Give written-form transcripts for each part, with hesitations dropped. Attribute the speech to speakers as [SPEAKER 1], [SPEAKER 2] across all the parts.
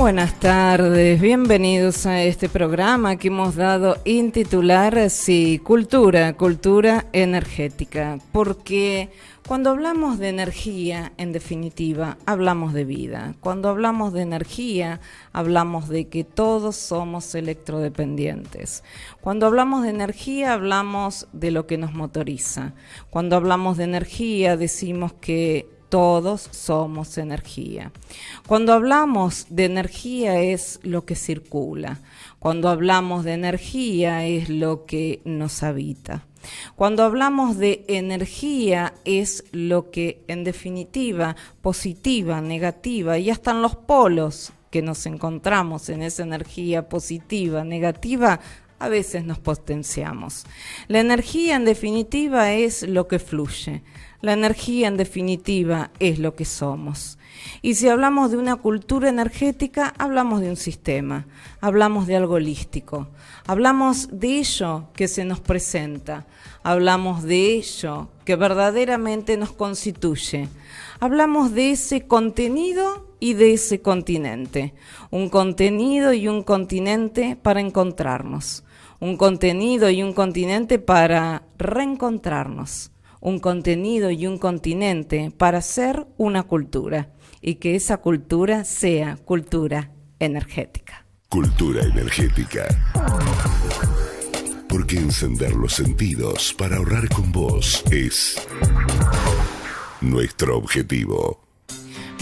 [SPEAKER 1] Buenas tardes, bienvenidos a este programa que hemos dado intitular así, cultura energética, porque cuando hablamos de energía, en definitiva, hablamos de vida. Cuando hablamos de energía, hablamos de que todos somos electrodependientes. Cuando hablamos de energía, hablamos de lo que nos motoriza. Cuando hablamos de energía, decimos que todos somos energía. Cuando hablamos de energía es lo que circula. Cuando hablamos de energía es lo que nos habita. Cuando hablamos de energía es lo que, en definitiva, positiva, negativa y hasta en los polos que nos encontramos en esa energía positiva, negativa, a veces nos potenciamos. La energía, en definitiva, es lo que fluye. La energía, en definitiva, es lo que somos. Y si hablamos de una cultura energética, hablamos de un sistema, hablamos de algo holístico, hablamos de ello que se nos presenta, hablamos de ello que verdaderamente nos constituye, hablamos de ese contenido y de ese continente, un contenido y un continente para encontrarnos, un contenido y un continente para reencontrarnos, un contenido y un continente para ser una cultura y que esa cultura sea cultura energética.
[SPEAKER 2] Cultura energética. Porque encender los sentidos para ahorrar con vos es nuestro objetivo.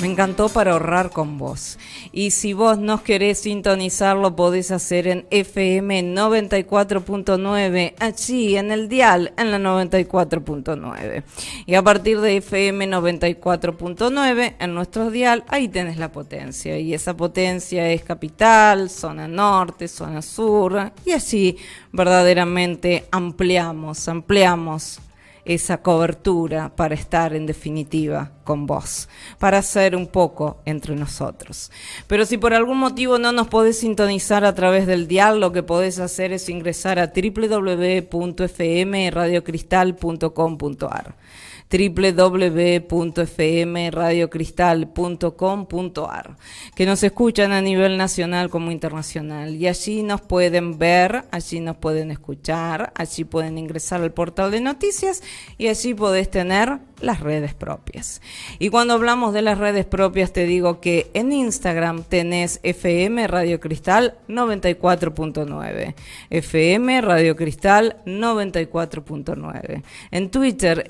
[SPEAKER 1] Me encantó para ahorrar con vos. Y si vos no querés sintonizarlo, podés hacer en FM 94.9, allí en el dial, en la 94.9. Y a partir de FM 94.9, en nuestro dial, ahí tenés la potencia. Y esa potencia es capital, zona norte, zona sur. Y así verdaderamente ampliamos esa cobertura para estar en definitiva con vos, para ser un poco entre nosotros. Pero si por algún motivo no nos podés sintonizar a través del dial, lo que podés hacer es ingresar a www.fmradiocristal.com.ar www.fmradiocristal.com.ar, que nos escuchan a nivel nacional como internacional, y allí nos pueden ver, allí nos pueden escuchar, allí pueden ingresar al portal de noticias y allí podés tener las redes propias. Y cuando hablamos de las redes propias, te digo que en Instagram tenés FM Radio Cristal 94.9, FM Radio Cristal 94.9, en Twitter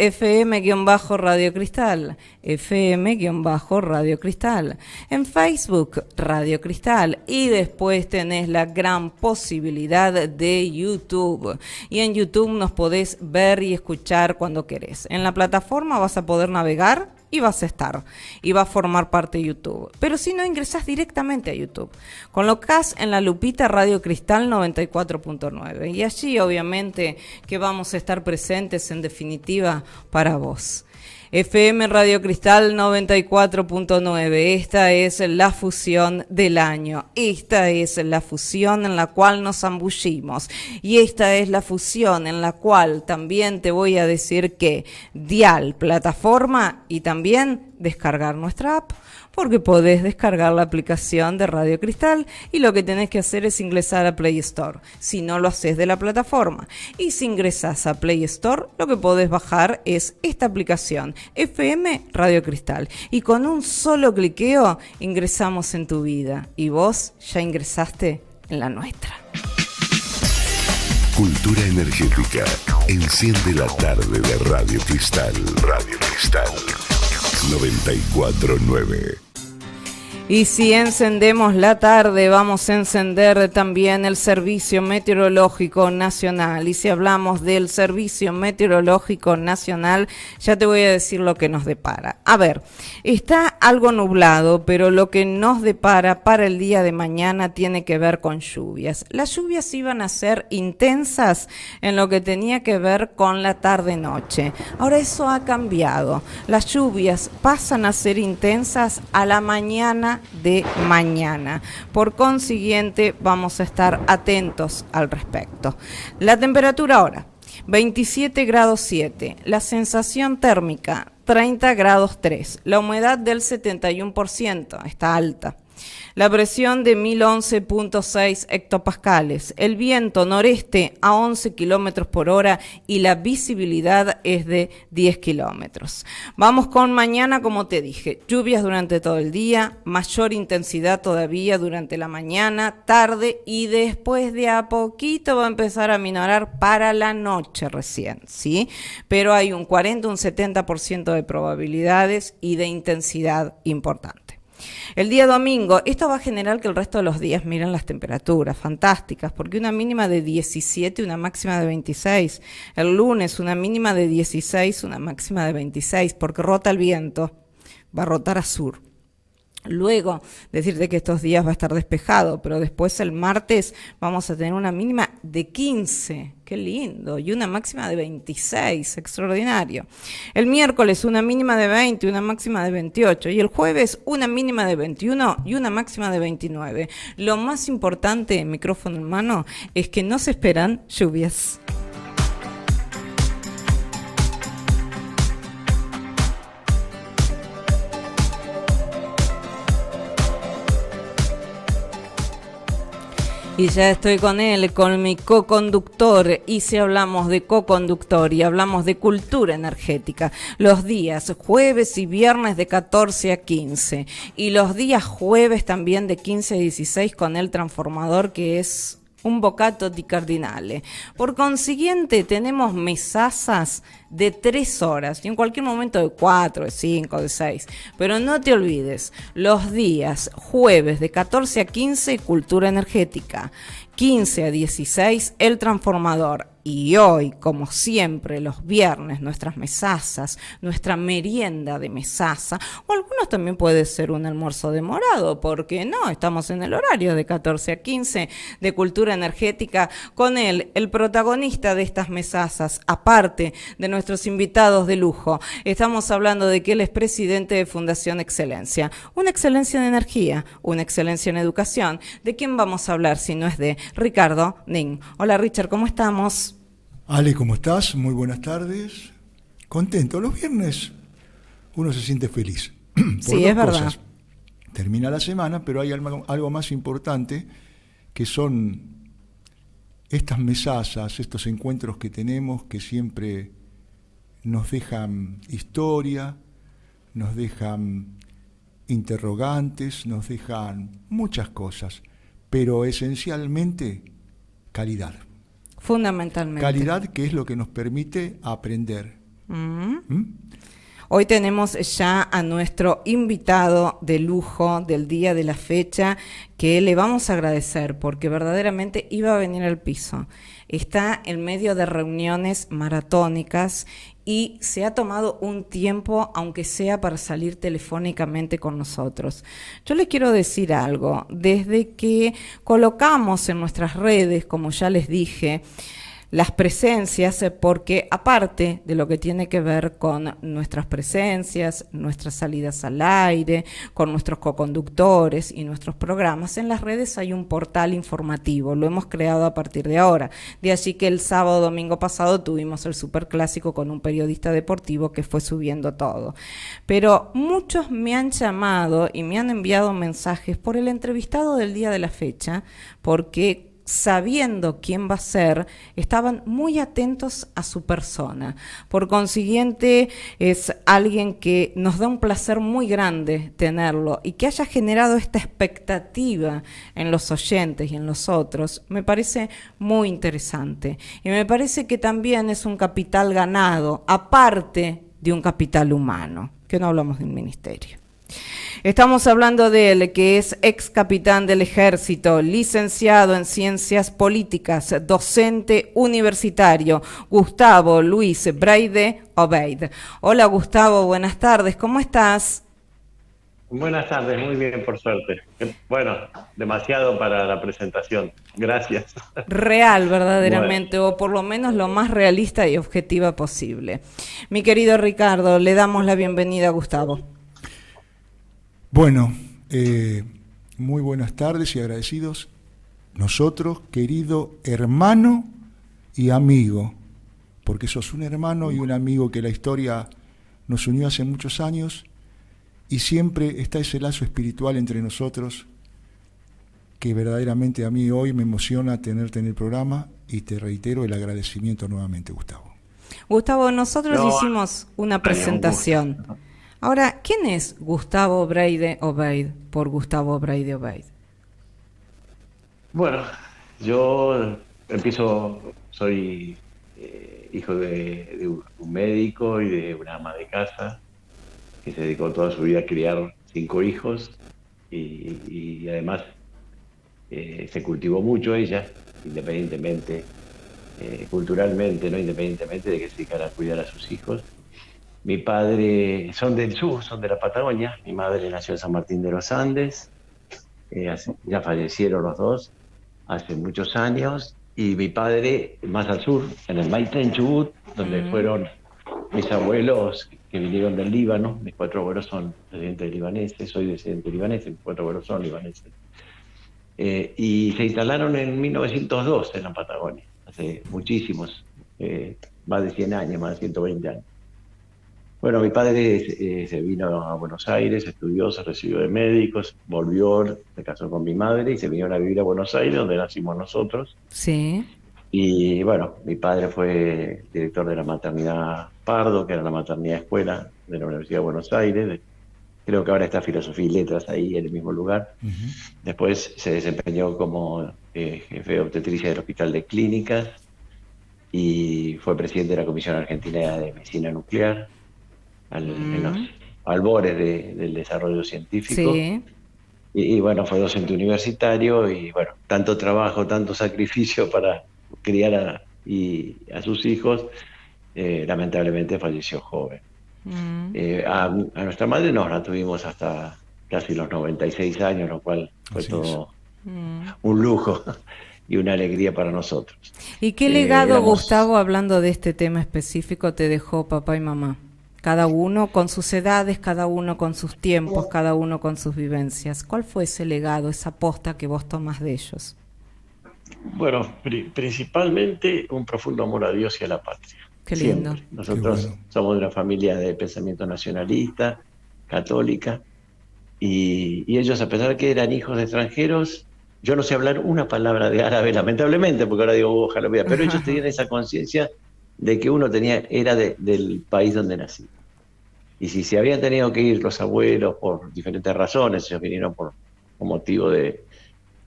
[SPEAKER 1] FM-Radio Cristal, FM-Radio Cristal, en Facebook Radio Cristal, y después tenés la gran posibilidad de YouTube, y en YouTube nos podés ver y escuchar cuando querés. En la plataforma vas a poder navegar y vas a estar, y va a formar parte de YouTube. Pero si no, ingresás directamente a YouTube. Colocás en la lupita Radio Cristal 94.9 y allí obviamente que vamos a estar presentes en definitiva para vos. FM Radio Cristal 94.9, esta es la fusión del año, esta es la fusión en la cual nos zambullimos, y esta es la fusión en la cual también te voy a decir que dial, plataforma y también descargar nuestra app, porque podés descargar la aplicación de Radio Cristal y lo que tenés que hacer es ingresar a Play Store, si no lo haces de la plataforma. Y si ingresás a Play Store, lo que podés bajar es esta aplicación, FM Radio Cristal. Y con un solo cliqueo ingresamos en tu vida y vos ya ingresaste en la nuestra.
[SPEAKER 2] Cultura energética. Enciende la tarde de Radio Cristal. Radio Cristal 94.9.
[SPEAKER 1] Y si encendemos la tarde, vamos a encender también el Servicio Meteorológico Nacional. Y si hablamos del Servicio Meteorológico Nacional, ya te voy a decir lo que nos depara. A ver, está algo nublado, pero lo que nos depara para el día de mañana tiene que ver con lluvias. Las lluvias iban a ser intensas en lo que tenía que ver con la tarde-noche. Ahora eso ha cambiado. Las lluvias pasan a ser intensas a la mañana de mañana. Por consiguiente, vamos a estar atentos al respecto. La temperatura ahora, 27 grados 7. La sensación térmica, 30 grados 3. La humedad del 71%, está alta. La presión de 1011.6 hectopascales, el viento noreste a 11 kilómetros por hora y la visibilidad es de 10 kilómetros. Vamos con mañana, como te dije, lluvias durante todo el día, mayor intensidad todavía durante la mañana, tarde y después de a poquito va a empezar a minorar para la noche recién, ¿sí? Pero hay un 40, un 70% de probabilidades y de intensidad importante. El día domingo, esto va a generar que el resto de los días miren las temperaturas fantásticas, porque una mínima de 17 y una máxima de 26. El lunes una mínima de 16, una máxima de 26, porque rota el viento, va a rotar a sur. Luego, decirte que estos días va a estar despejado, pero después el martes vamos a tener una mínima de 15, qué lindo, y una máxima de 26, extraordinario. El miércoles una mínima de 20, una máxima de 28, y el jueves una mínima de 21 y una máxima de 29. Lo más importante, micrófono en mano, es que no se esperan lluvias. Y ya estoy con él, con mi coconductor, y si hablamos de coconductor y hablamos de cultura energética, los días jueves y viernes de 14 a 15, y los días jueves también de 15 a 16 con el transformador, que es un bocato di cardinale. Por consiguiente, tenemos mesazas de 3 horas y en cualquier momento de 4, de 5, de 6. Pero no te olvides, los días jueves de 14 a 15, cultura energética. 15 a 16, el transformador. Y hoy, como siempre, los viernes, nuestras mesazas, nuestra merienda de mesaza, o algunos también puede ser un almuerzo demorado, porque no, estamos en el horario de 14 a 15 de cultura energética, con él, el protagonista de estas mesazas, aparte de nuestros invitados de lujo. Estamos hablando de que él es presidente de Fundación Excelencia, una excelencia en energía, una excelencia en educación. ¿De quién vamos a hablar si no es de Ricardo Nin? Hola Richard, ¿cómo estamos?
[SPEAKER 3] Ale, ¿cómo estás? Muy buenas tardes. Contento. Los viernes uno se siente feliz.
[SPEAKER 1] Sí, es verdad.
[SPEAKER 3] Cosas. Termina la semana, pero hay algo más importante, que son estas mesazas, estos encuentros que tenemos, que siempre nos dejan historia, nos dejan interrogantes, nos dejan muchas cosas, pero esencialmente calidad.
[SPEAKER 1] Fundamentalmente.
[SPEAKER 3] Calidad, que es lo que nos permite aprender.
[SPEAKER 1] Hoy tenemos ya a nuestro invitado de lujo del día de la fecha, que le vamos a agradecer porque verdaderamente iba a venir al piso. Está en medio de reuniones maratónicas y se ha tomado un tiempo, aunque sea para salir telefónicamente con nosotros. Yo les quiero decir algo. Desde que colocamos en nuestras redes, como ya les dije, las presencias, porque aparte de lo que tiene que ver con nuestras presencias, nuestras salidas al aire, con nuestros coconductores y nuestros programas, en las redes hay un portal informativo, lo hemos creado a partir de ahora. De allí que el sábado, domingo pasado tuvimos el superclásico con un periodista deportivo que fue subiendo todo. Pero muchos me han llamado y me han enviado mensajes por el entrevistado del día de la fecha, porque sabiendo quién va a ser, estaban muy atentos a su persona. Por consiguiente, es alguien que nos da un placer muy grande tenerlo, y que haya generado esta expectativa en los oyentes y en los otros, me parece muy interesante. Y me parece que también es un capital ganado, aparte de un capital humano, que no hablamos de un ministerio. Estamos hablando de él, que es ex capitán del Ejército, licenciado en Ciencias Políticas, docente universitario, Gustavo Luis Braide Obeid. Hola Gustavo, buenas tardes, ¿cómo estás?
[SPEAKER 4] Buenas tardes, muy bien, por suerte. Bueno, demasiado para la presentación, gracias.
[SPEAKER 1] Real, verdaderamente, bueno, o por lo menos lo más realista y objetiva posible. Mi querido Ricardo, le damos la bienvenida a Gustavo.
[SPEAKER 3] Bueno, muy buenas tardes y agradecidos. Nosotros, querido hermano y amigo, porque sos un hermano y un amigo que la historia nos unió hace muchos años, y siempre está ese lazo espiritual entre nosotros que verdaderamente a mí hoy me emociona tenerte en el programa, y te reitero el agradecimiento nuevamente, Gustavo.
[SPEAKER 1] Gustavo, nosotros hicimos una presentación. Ahora, ¿quién es Gustavo Breide Obeid por Gustavo Breide Obeid?
[SPEAKER 4] Bueno, yo soy hijo de un médico y de una ama de casa que se dedicó toda su vida a criar 5 hijos y además se cultivó mucho ella, independientemente, culturalmente, no independientemente de que se dedicara a cuidar a sus hijos. Mi padre son del sur, son de la Patagonia. Mi madre nació en San Martín de los Andes. Ya fallecieron los dos hace muchos años. Y mi padre más al sur, en el Maite, en Chubut, donde fueron mis abuelos que vinieron del Líbano. Mis 4 abuelos son descendientes libaneses, soy descendiente libanés, mis 4 abuelos son libaneses. Y se instalaron en 1902 en la Patagonia, hace muchísimos, más de 100 años, más de 120 años. Bueno, mi padre se vino a Buenos Aires, estudió, se recibió de médicos, volvió, se casó con mi madre y se vinieron a vivir a Buenos Aires, donde nacimos nosotros.
[SPEAKER 1] Sí.
[SPEAKER 4] Y bueno, mi padre fue director de la maternidad Pardo, que era la maternidad escuela de la Universidad de Buenos Aires. Creo que ahora está Filosofía y Letras ahí, en el mismo lugar. Después se desempeñó como jefe de obstetricia del Hospital de Clínicas y fue presidente de la Comisión Argentina de Medicina Nuclear, en los albores del desarrollo científico.
[SPEAKER 1] Sí.
[SPEAKER 4] Y bueno, fue docente universitario y bueno, tanto trabajo, tanto sacrificio para criar a sus hijos, lamentablemente falleció joven. A nuestra madre nos la tuvimos hasta casi los 96 años, lo cual fue todo un lujo y una alegría para nosotros.
[SPEAKER 1] ¿Y qué legado, Gustavo, hablando de este tema específico, te dejó papá y mamá? Cada uno con sus edades, cada uno con sus tiempos, cada uno con sus vivencias. ¿Cuál fue ese legado, esa posta que vos tomás de ellos?
[SPEAKER 4] Bueno, principalmente un profundo amor a Dios y a la patria.
[SPEAKER 1] Qué lindo.
[SPEAKER 4] Siempre. Nosotros somos de una familia de pensamiento nacionalista, católica, y ellos, a pesar de que eran hijos de extranjeros, yo no sé hablar una palabra de árabe, lamentablemente, porque ahora digo, ojalá lo vea, pero ellos tenían esa conciencia de que uno era del país donde nací. Y si se habían tenido que ir los abuelos por diferentes razones, ellos vinieron por motivo de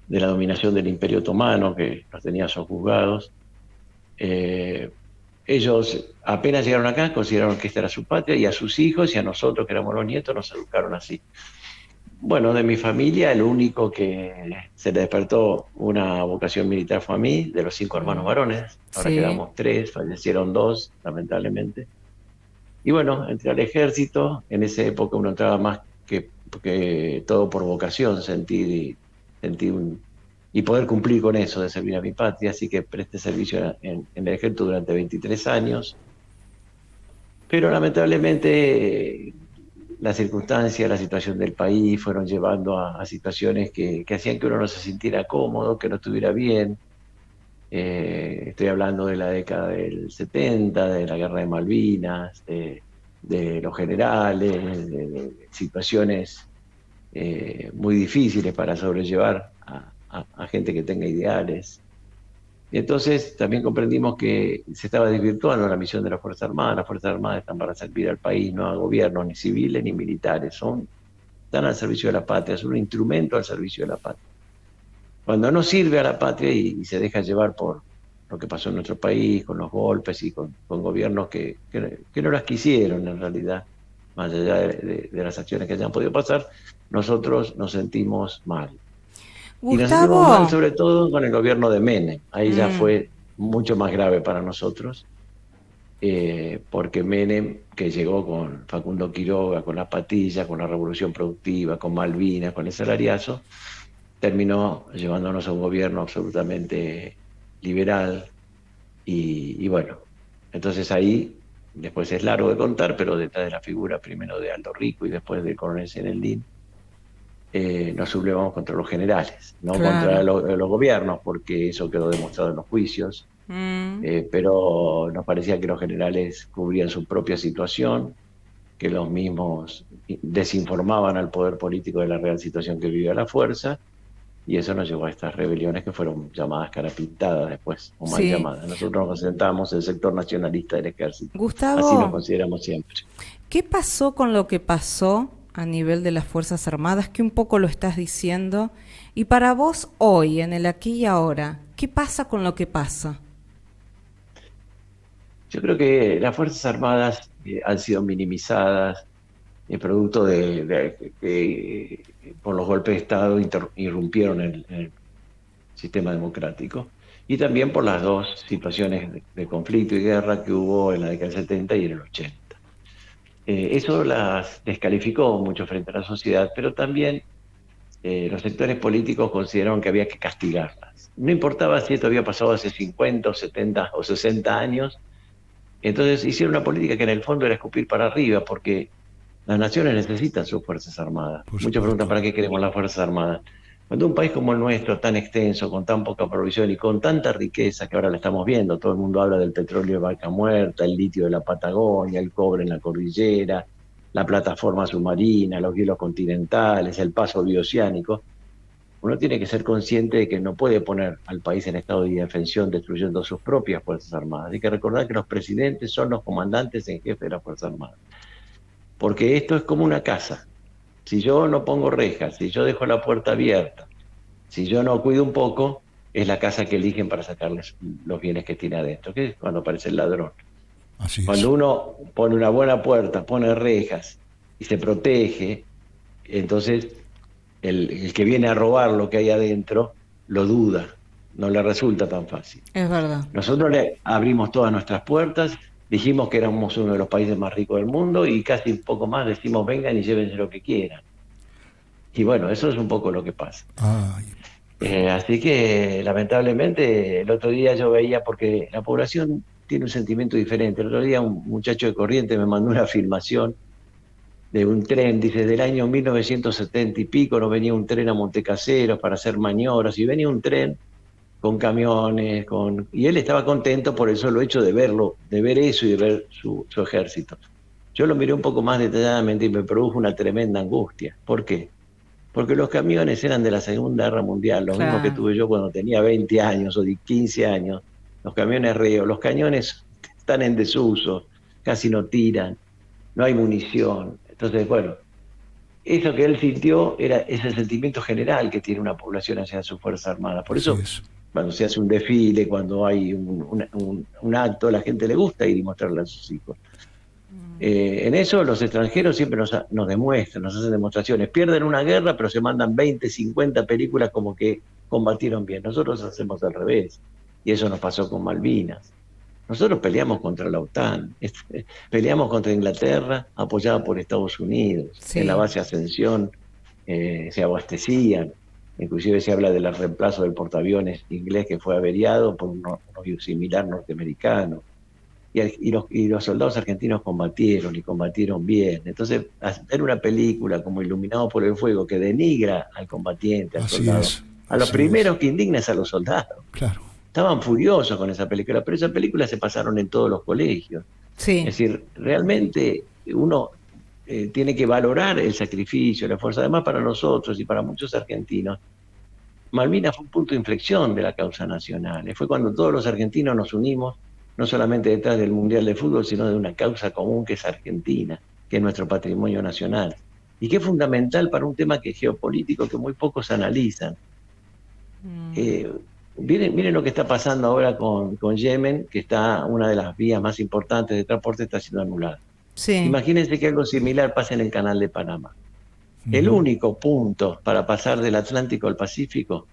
[SPEAKER 4] la dominación del Imperio Otomano, que los tenía sojuzgados, ellos apenas llegaron acá, consideraron que esta era su patria, y a sus hijos y a nosotros, que éramos los nietos, nos educaron así. Bueno, de mi familia, el único que se le despertó una vocación militar fue a mí, de los 5 hermanos varones. Ahora quedamos 3, fallecieron 2, lamentablemente. Y bueno, entré al ejército. En esa época uno entraba más que todo por vocación, sentir y poder cumplir con eso de servir a mi patria. Así que presté servicio en el ejército durante 23 años. Pero lamentablemente las circunstancias, la situación del país fueron llevando a situaciones que hacían que uno no se sintiera cómodo, que no estuviera bien. Estoy hablando de la década del 70, de la guerra de Malvinas, de los generales, de situaciones muy difíciles para sobrellevar a gente que tenga ideales. Y entonces también comprendimos que se estaba desvirtuando la misión de las Fuerzas Armadas. Las Fuerzas Armadas están para servir al país, no a gobiernos ni civiles ni militares. Están al servicio de la patria, son un instrumento al servicio de la patria. Cuando no sirve a la patria y se deja llevar por lo que pasó en nuestro país, con los golpes y con gobiernos que no las quisieron en realidad, más allá de las acciones que hayan podido pasar, nosotros nos sentimos mal.
[SPEAKER 1] Gustavo.
[SPEAKER 4] Y nos sentimos mal sobre todo con el gobierno de Menem. Ahí ya fue mucho más grave para nosotros, porque Menem, que llegó con Facundo Quiroga, con la patilla, con la revolución productiva, con Malvinas, con el salariazo, terminó llevándonos a un gobierno absolutamente liberal. Y bueno, entonces ahí, después es largo de contar, pero detrás de la figura primero de Aldo Rico y después del coronel Zenaldín, nos sublevamos contra los generales, no contra los gobiernos, porque eso quedó demostrado en los juicios, pero nos parecía que los generales cubrían su propia situación que los mismos desinformaban al poder político de la real situación que vivía la fuerza, y eso nos llevó a estas rebeliones que fueron llamadas cara pintada después, o mal
[SPEAKER 1] Sí.
[SPEAKER 4] llamadas. Nosotros nos concentramos en el sector nacionalista del ejército. Así nos
[SPEAKER 1] Gustavo,
[SPEAKER 4] consideramos siempre.
[SPEAKER 1] ¿qué pasó con lo que pasó a nivel de las Fuerzas Armadas? Que un poco lo estás diciendo. Y para vos hoy, en el aquí y ahora, ¿qué pasa con lo que pasa?
[SPEAKER 4] Yo creo que las Fuerzas Armadas han sido minimizadas, producto de por los golpes de Estado irrumpieron en el sistema democrático, y también por las dos situaciones de conflicto y guerra que hubo en la década del 70 y en el 80. Eso las descalificó mucho frente a la sociedad, pero también los sectores políticos consideraron que había que castigarlas. No importaba si esto había pasado hace 50 o 70 o 60 años, entonces hicieron una política que en el fondo era escupir para arriba, porque las naciones necesitan sus Fuerzas Armadas.
[SPEAKER 3] Por
[SPEAKER 4] Muchos preguntan,
[SPEAKER 3] supuesto.
[SPEAKER 4] ¿para qué queremos las Fuerzas Armadas? Cuando un país como el nuestro, tan extenso, con tan poca provisión y con tanta riqueza que ahora la estamos viendo, todo el mundo habla del petróleo de Vaca Muerta, el litio de la Patagonia, el cobre en la cordillera, la plataforma submarina, los hielos continentales, el paso bioceánico, uno tiene que ser consciente de que no puede poner al país en estado de indefensión destruyendo sus propias Fuerzas Armadas. Hay que recordar que los presidentes son los comandantes en jefe de las Fuerzas Armadas. Porque esto es como una casa. Si yo no pongo rejas, si yo dejo la puerta abierta, si yo no cuido un poco, es la casa que eligen para sacarles los bienes que tiene adentro, que es cuando aparece el ladrón.
[SPEAKER 3] Así es.
[SPEAKER 4] Cuando uno pone una buena puerta, pone rejas y se protege, entonces el que viene a robar lo que hay adentro lo duda, no le resulta tan fácil.
[SPEAKER 1] Es verdad.
[SPEAKER 4] Nosotros le abrimos todas nuestras puertas, dijimos que éramos uno de los países más ricos del mundo y casi un poco más decimos vengan y llévense lo que quieran. Y bueno, eso es un poco lo que pasa.
[SPEAKER 3] Ay,
[SPEAKER 4] Así que lamentablemente el otro día yo veía, porque la población tiene un sentimiento diferente, el otro día un muchacho de Corrientes me mandó una filmación de un tren, dice, del año 1970 y pico, no venía un tren a Montecaseros para hacer maniobras, y venía un tren con camiones, y él estaba contento por el solo hecho de verlo, de ver eso y de ver su ejército. Yo lo miré un poco más detalladamente y me produjo una tremenda angustia. ¿Por qué? Porque los camiones eran de la Segunda Guerra Mundial, lo mismo que
[SPEAKER 1] Claro.
[SPEAKER 4] tuve yo cuando tenía 20 años o 15 años. Los camiones reos, los cañones están en desuso, casi no tiran, no hay munición. Entonces, bueno, eso que él sintió era ese sentimiento general que tiene una población hacia su Fuerza Armada. Por
[SPEAKER 3] así
[SPEAKER 4] eso,
[SPEAKER 3] es.
[SPEAKER 4] cuando se hace un desfile, cuando hay un acto, a la gente le gusta ir y mostrarle a sus hijos. En eso los extranjeros siempre nos demuestran, nos hacen demostraciones. Pierden una guerra, pero se mandan 20, 50 películas como que combatieron bien. Nosotros hacemos al revés. Y eso nos pasó con Malvinas. Nosotros peleamos contra la OTAN, peleamos contra Inglaterra, apoyada por Estados Unidos.
[SPEAKER 1] Sí.
[SPEAKER 4] En la base Ascensión se abastecían. Inclusive se habla del reemplazo del portaaviones inglés que fue averiado por uno similar norteamericano. Y los soldados argentinos combatieron y combatieron bien. Entonces, hacer una película como Iluminado por el Fuego que denigra al combatiente, al
[SPEAKER 3] Así
[SPEAKER 4] soldado,
[SPEAKER 3] es.
[SPEAKER 4] a los
[SPEAKER 3] Así
[SPEAKER 4] primeros
[SPEAKER 3] es.
[SPEAKER 4] que indigna es a los soldados.
[SPEAKER 3] Claro.
[SPEAKER 4] Estaban furiosos con esa película, pero esa película se pasaron en todos los colegios.
[SPEAKER 1] Sí.
[SPEAKER 4] Es decir, realmente uno tiene que valorar el sacrificio, el esfuerzo. Además, para nosotros y para muchos argentinos, Malvinas fue un punto de inflexión de la causa nacional. Fue cuando todos los argentinos nos unimos, no solamente detrás del Mundial de Fútbol, sino de una causa común que es Argentina, que es nuestro patrimonio nacional. Y que es fundamental para un tema que es geopolítico que muy pocos analizan. Miren lo que está pasando ahora con Yemen, que está una de las vías más importantes de transporte está siendo anulada.
[SPEAKER 1] Sí.
[SPEAKER 4] Imagínense que algo similar pasa en el Canal de Panamá. El único punto para pasar del Atlántico al Pacífico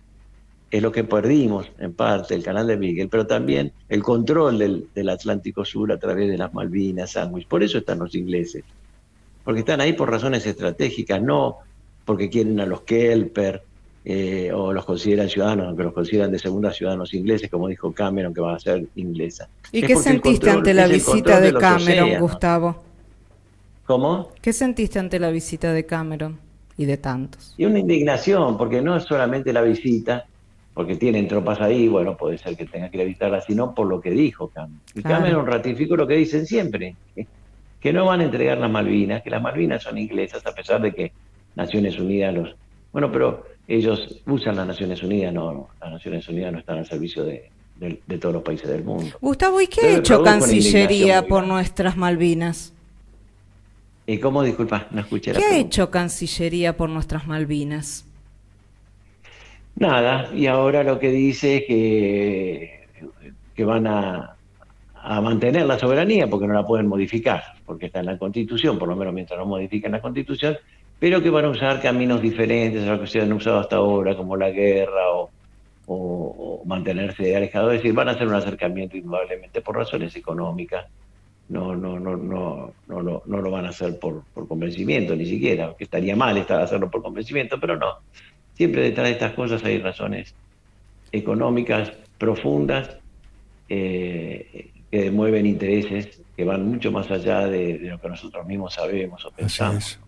[SPEAKER 4] es lo que perdimos, en parte, el Canal de Beagle, pero también el control del Atlántico Sur a través de las Malvinas, Sandwich. Por eso están los ingleses, porque están ahí por razones estratégicas, no porque quieren a los Kelper, o los consideran ciudadanos, aunque los consideran de segunda ciudadanos ingleses, como dijo Cameron, que va a ser inglesa.
[SPEAKER 1] ¿Y
[SPEAKER 4] Es
[SPEAKER 1] qué
[SPEAKER 4] porque el
[SPEAKER 1] sentiste
[SPEAKER 4] control
[SPEAKER 1] ante la
[SPEAKER 4] es el
[SPEAKER 1] visita
[SPEAKER 4] control
[SPEAKER 1] de
[SPEAKER 4] los
[SPEAKER 1] Cameron,
[SPEAKER 4] océanos.
[SPEAKER 1] Gustavo?
[SPEAKER 4] ¿Cómo?
[SPEAKER 1] ¿Qué sentiste ante la visita de Cameron y de tantos?
[SPEAKER 4] Y una indignación, porque no es solamente la visita, porque tienen tropas ahí, bueno, puede ser que tenga que ir a visitarla, sino por lo que dijo Cameron. Y
[SPEAKER 1] Claro.
[SPEAKER 4] Cameron ratificó lo que dicen siempre, que no van a entregar las Malvinas, que las Malvinas son inglesas, a pesar de que Naciones Unidas Bueno, pero ellos usan las Naciones Unidas, no, las Naciones Unidas no están al servicio de todos los países del mundo.
[SPEAKER 1] Gustavo, ¿y qué
[SPEAKER 4] Pero
[SPEAKER 1] ha
[SPEAKER 4] me
[SPEAKER 1] hecho
[SPEAKER 4] produjo una indignación
[SPEAKER 1] Cancillería
[SPEAKER 4] muy
[SPEAKER 1] por
[SPEAKER 4] grande.
[SPEAKER 1] nuestras Malvinas?
[SPEAKER 4] ¿Cómo? Disculpa, no escuché la
[SPEAKER 1] ¿Qué ha
[SPEAKER 4] pregunta.
[SPEAKER 1] hecho Cancillería por nuestras Malvinas?
[SPEAKER 4] Nada, y ahora lo que dice es que van a mantener la soberanía porque no la pueden modificar, porque está en la Constitución, por lo menos mientras no modifiquen la Constitución, pero que van a usar caminos diferentes a los que se han usado hasta ahora, como la guerra o mantenerse alejados. Es decir, van a hacer un acercamiento indudablemente por razones económicas. No lo van a hacer por convencimiento ni siquiera, que estaría mal hacerlo por convencimiento, pero no. Siempre detrás de estas cosas hay razones económicas profundas que mueven intereses que van mucho más allá de lo que nosotros mismos sabemos o
[SPEAKER 3] Así
[SPEAKER 4] pensamos.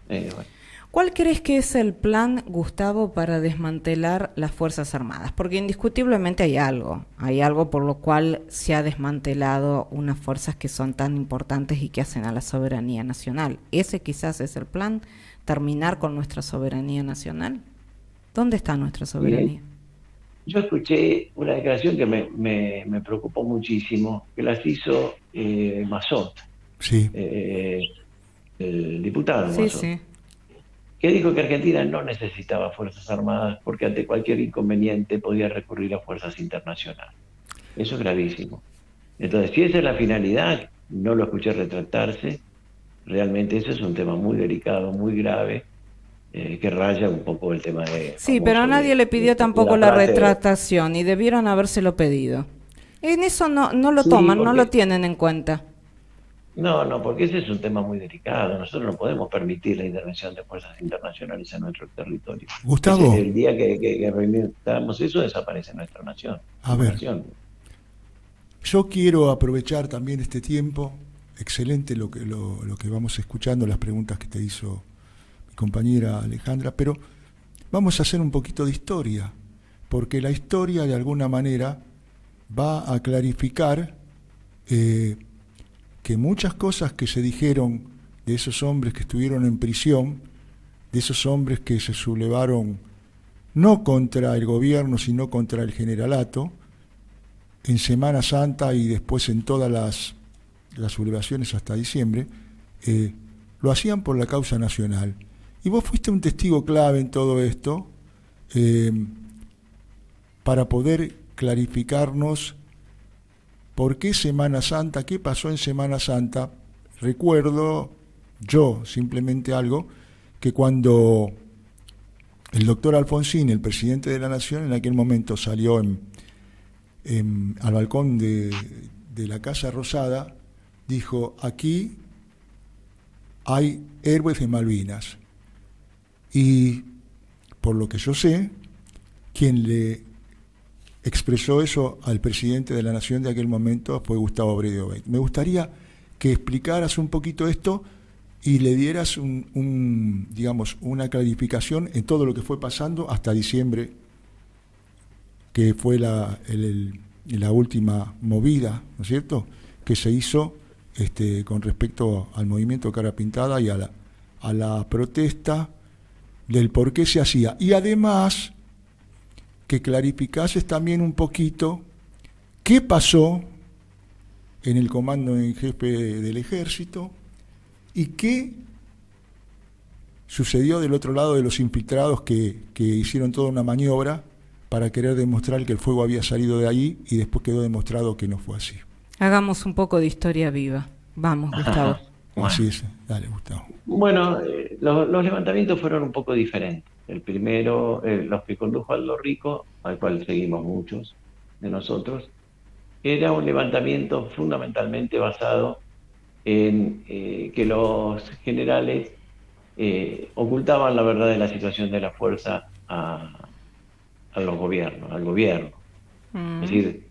[SPEAKER 3] es.
[SPEAKER 4] Bueno.
[SPEAKER 1] ¿Cuál crees que es el plan, Gustavo, para desmantelar las Fuerzas Armadas? Porque indiscutiblemente hay algo por lo cual se ha desmantelado unas fuerzas que son tan importantes y que hacen a la soberanía nacional. ¿Ese quizás es el plan? ¿Terminar con nuestra soberanía nacional? ¿Dónde está nuestra soberanía?
[SPEAKER 4] Yo escuché una declaración que me preocupó muchísimo, que las hizo Mazot,
[SPEAKER 3] Sí,
[SPEAKER 4] el diputado
[SPEAKER 1] Sí,
[SPEAKER 4] Mazot,
[SPEAKER 1] sí.
[SPEAKER 4] que dijo que Argentina no necesitaba fuerzas armadas porque ante cualquier inconveniente podía recurrir a fuerzas internacionales. Eso es gravísimo. Entonces, si esa es la finalidad, no lo escuché retractarse. Realmente eso es un tema muy delicado, muy grave, que raya un poco el tema
[SPEAKER 1] Sí, pero
[SPEAKER 4] famoso
[SPEAKER 1] nadie le pidió
[SPEAKER 4] de
[SPEAKER 1] tampoco
[SPEAKER 4] la
[SPEAKER 1] la
[SPEAKER 4] frase
[SPEAKER 1] retractación y debieron habérselo pedido. En eso no lo
[SPEAKER 4] sí,
[SPEAKER 1] toman, no lo
[SPEAKER 4] porque
[SPEAKER 1] tienen en cuenta.
[SPEAKER 4] no, porque ese es un tema muy delicado. Nosotros no podemos permitir la intervención de fuerzas internacionales en nuestro territorio.
[SPEAKER 3] Gustavo,
[SPEAKER 4] El día que reinventamos eso, desaparece nuestra nación,
[SPEAKER 3] a
[SPEAKER 4] como
[SPEAKER 3] ver,
[SPEAKER 4] nación.
[SPEAKER 3] yo quiero aprovechar también este tiempo, excelente lo que vamos escuchando, las preguntas que te hizo mi compañera Alejandra, pero vamos a hacer un poquito de historia, porque la historia de alguna manera va a clarificar que muchas cosas que se dijeron de esos hombres que estuvieron en prisión, de esos hombres que se sublevaron no contra el gobierno, sino contra el generalato, en Semana Santa y después en todas las sublevaciones hasta diciembre, lo hacían por la causa nacional. Y vos fuiste un testigo clave en todo esto para poder clarificarnos por qué Semana Santa, qué pasó en Semana Santa. Recuerdo yo simplemente algo, que cuando el doctor Alfonsín, el presidente de la Nación, en aquel momento salió al balcón de la Casa Rosada, dijo: aquí hay héroes de Malvinas. Y por lo que yo sé, quien le expresó eso al presidente de la Nación de aquel momento fue Gustavo Bredio Beit. Me gustaría que explicaras un poquito esto y le dieras digamos, una clarificación en todo lo que fue pasando hasta diciembre, que fue la última movida, ¿no es cierto?, que se hizo con respecto al movimiento Cara Pintada y a la protesta del por qué se hacía. Y además, que clarificases también un poquito qué pasó en el comando en jefe del ejército y qué sucedió del otro lado de los infiltrados que hicieron toda una maniobra para querer demostrar que el fuego había salido de ahí y después quedó demostrado que no fue así.
[SPEAKER 1] Hagamos un poco de historia viva. Vamos, Gustavo.
[SPEAKER 3] Así es, dale, Gustavo.
[SPEAKER 4] Bueno, los levantamientos fueron un poco diferentes. El primero, los que condujo Aldo Rico, al cual seguimos muchos de nosotros, era un levantamiento fundamentalmente basado en que los generales ocultaban la verdad de la situación de la fuerza a los gobiernos, al gobierno. Es decir,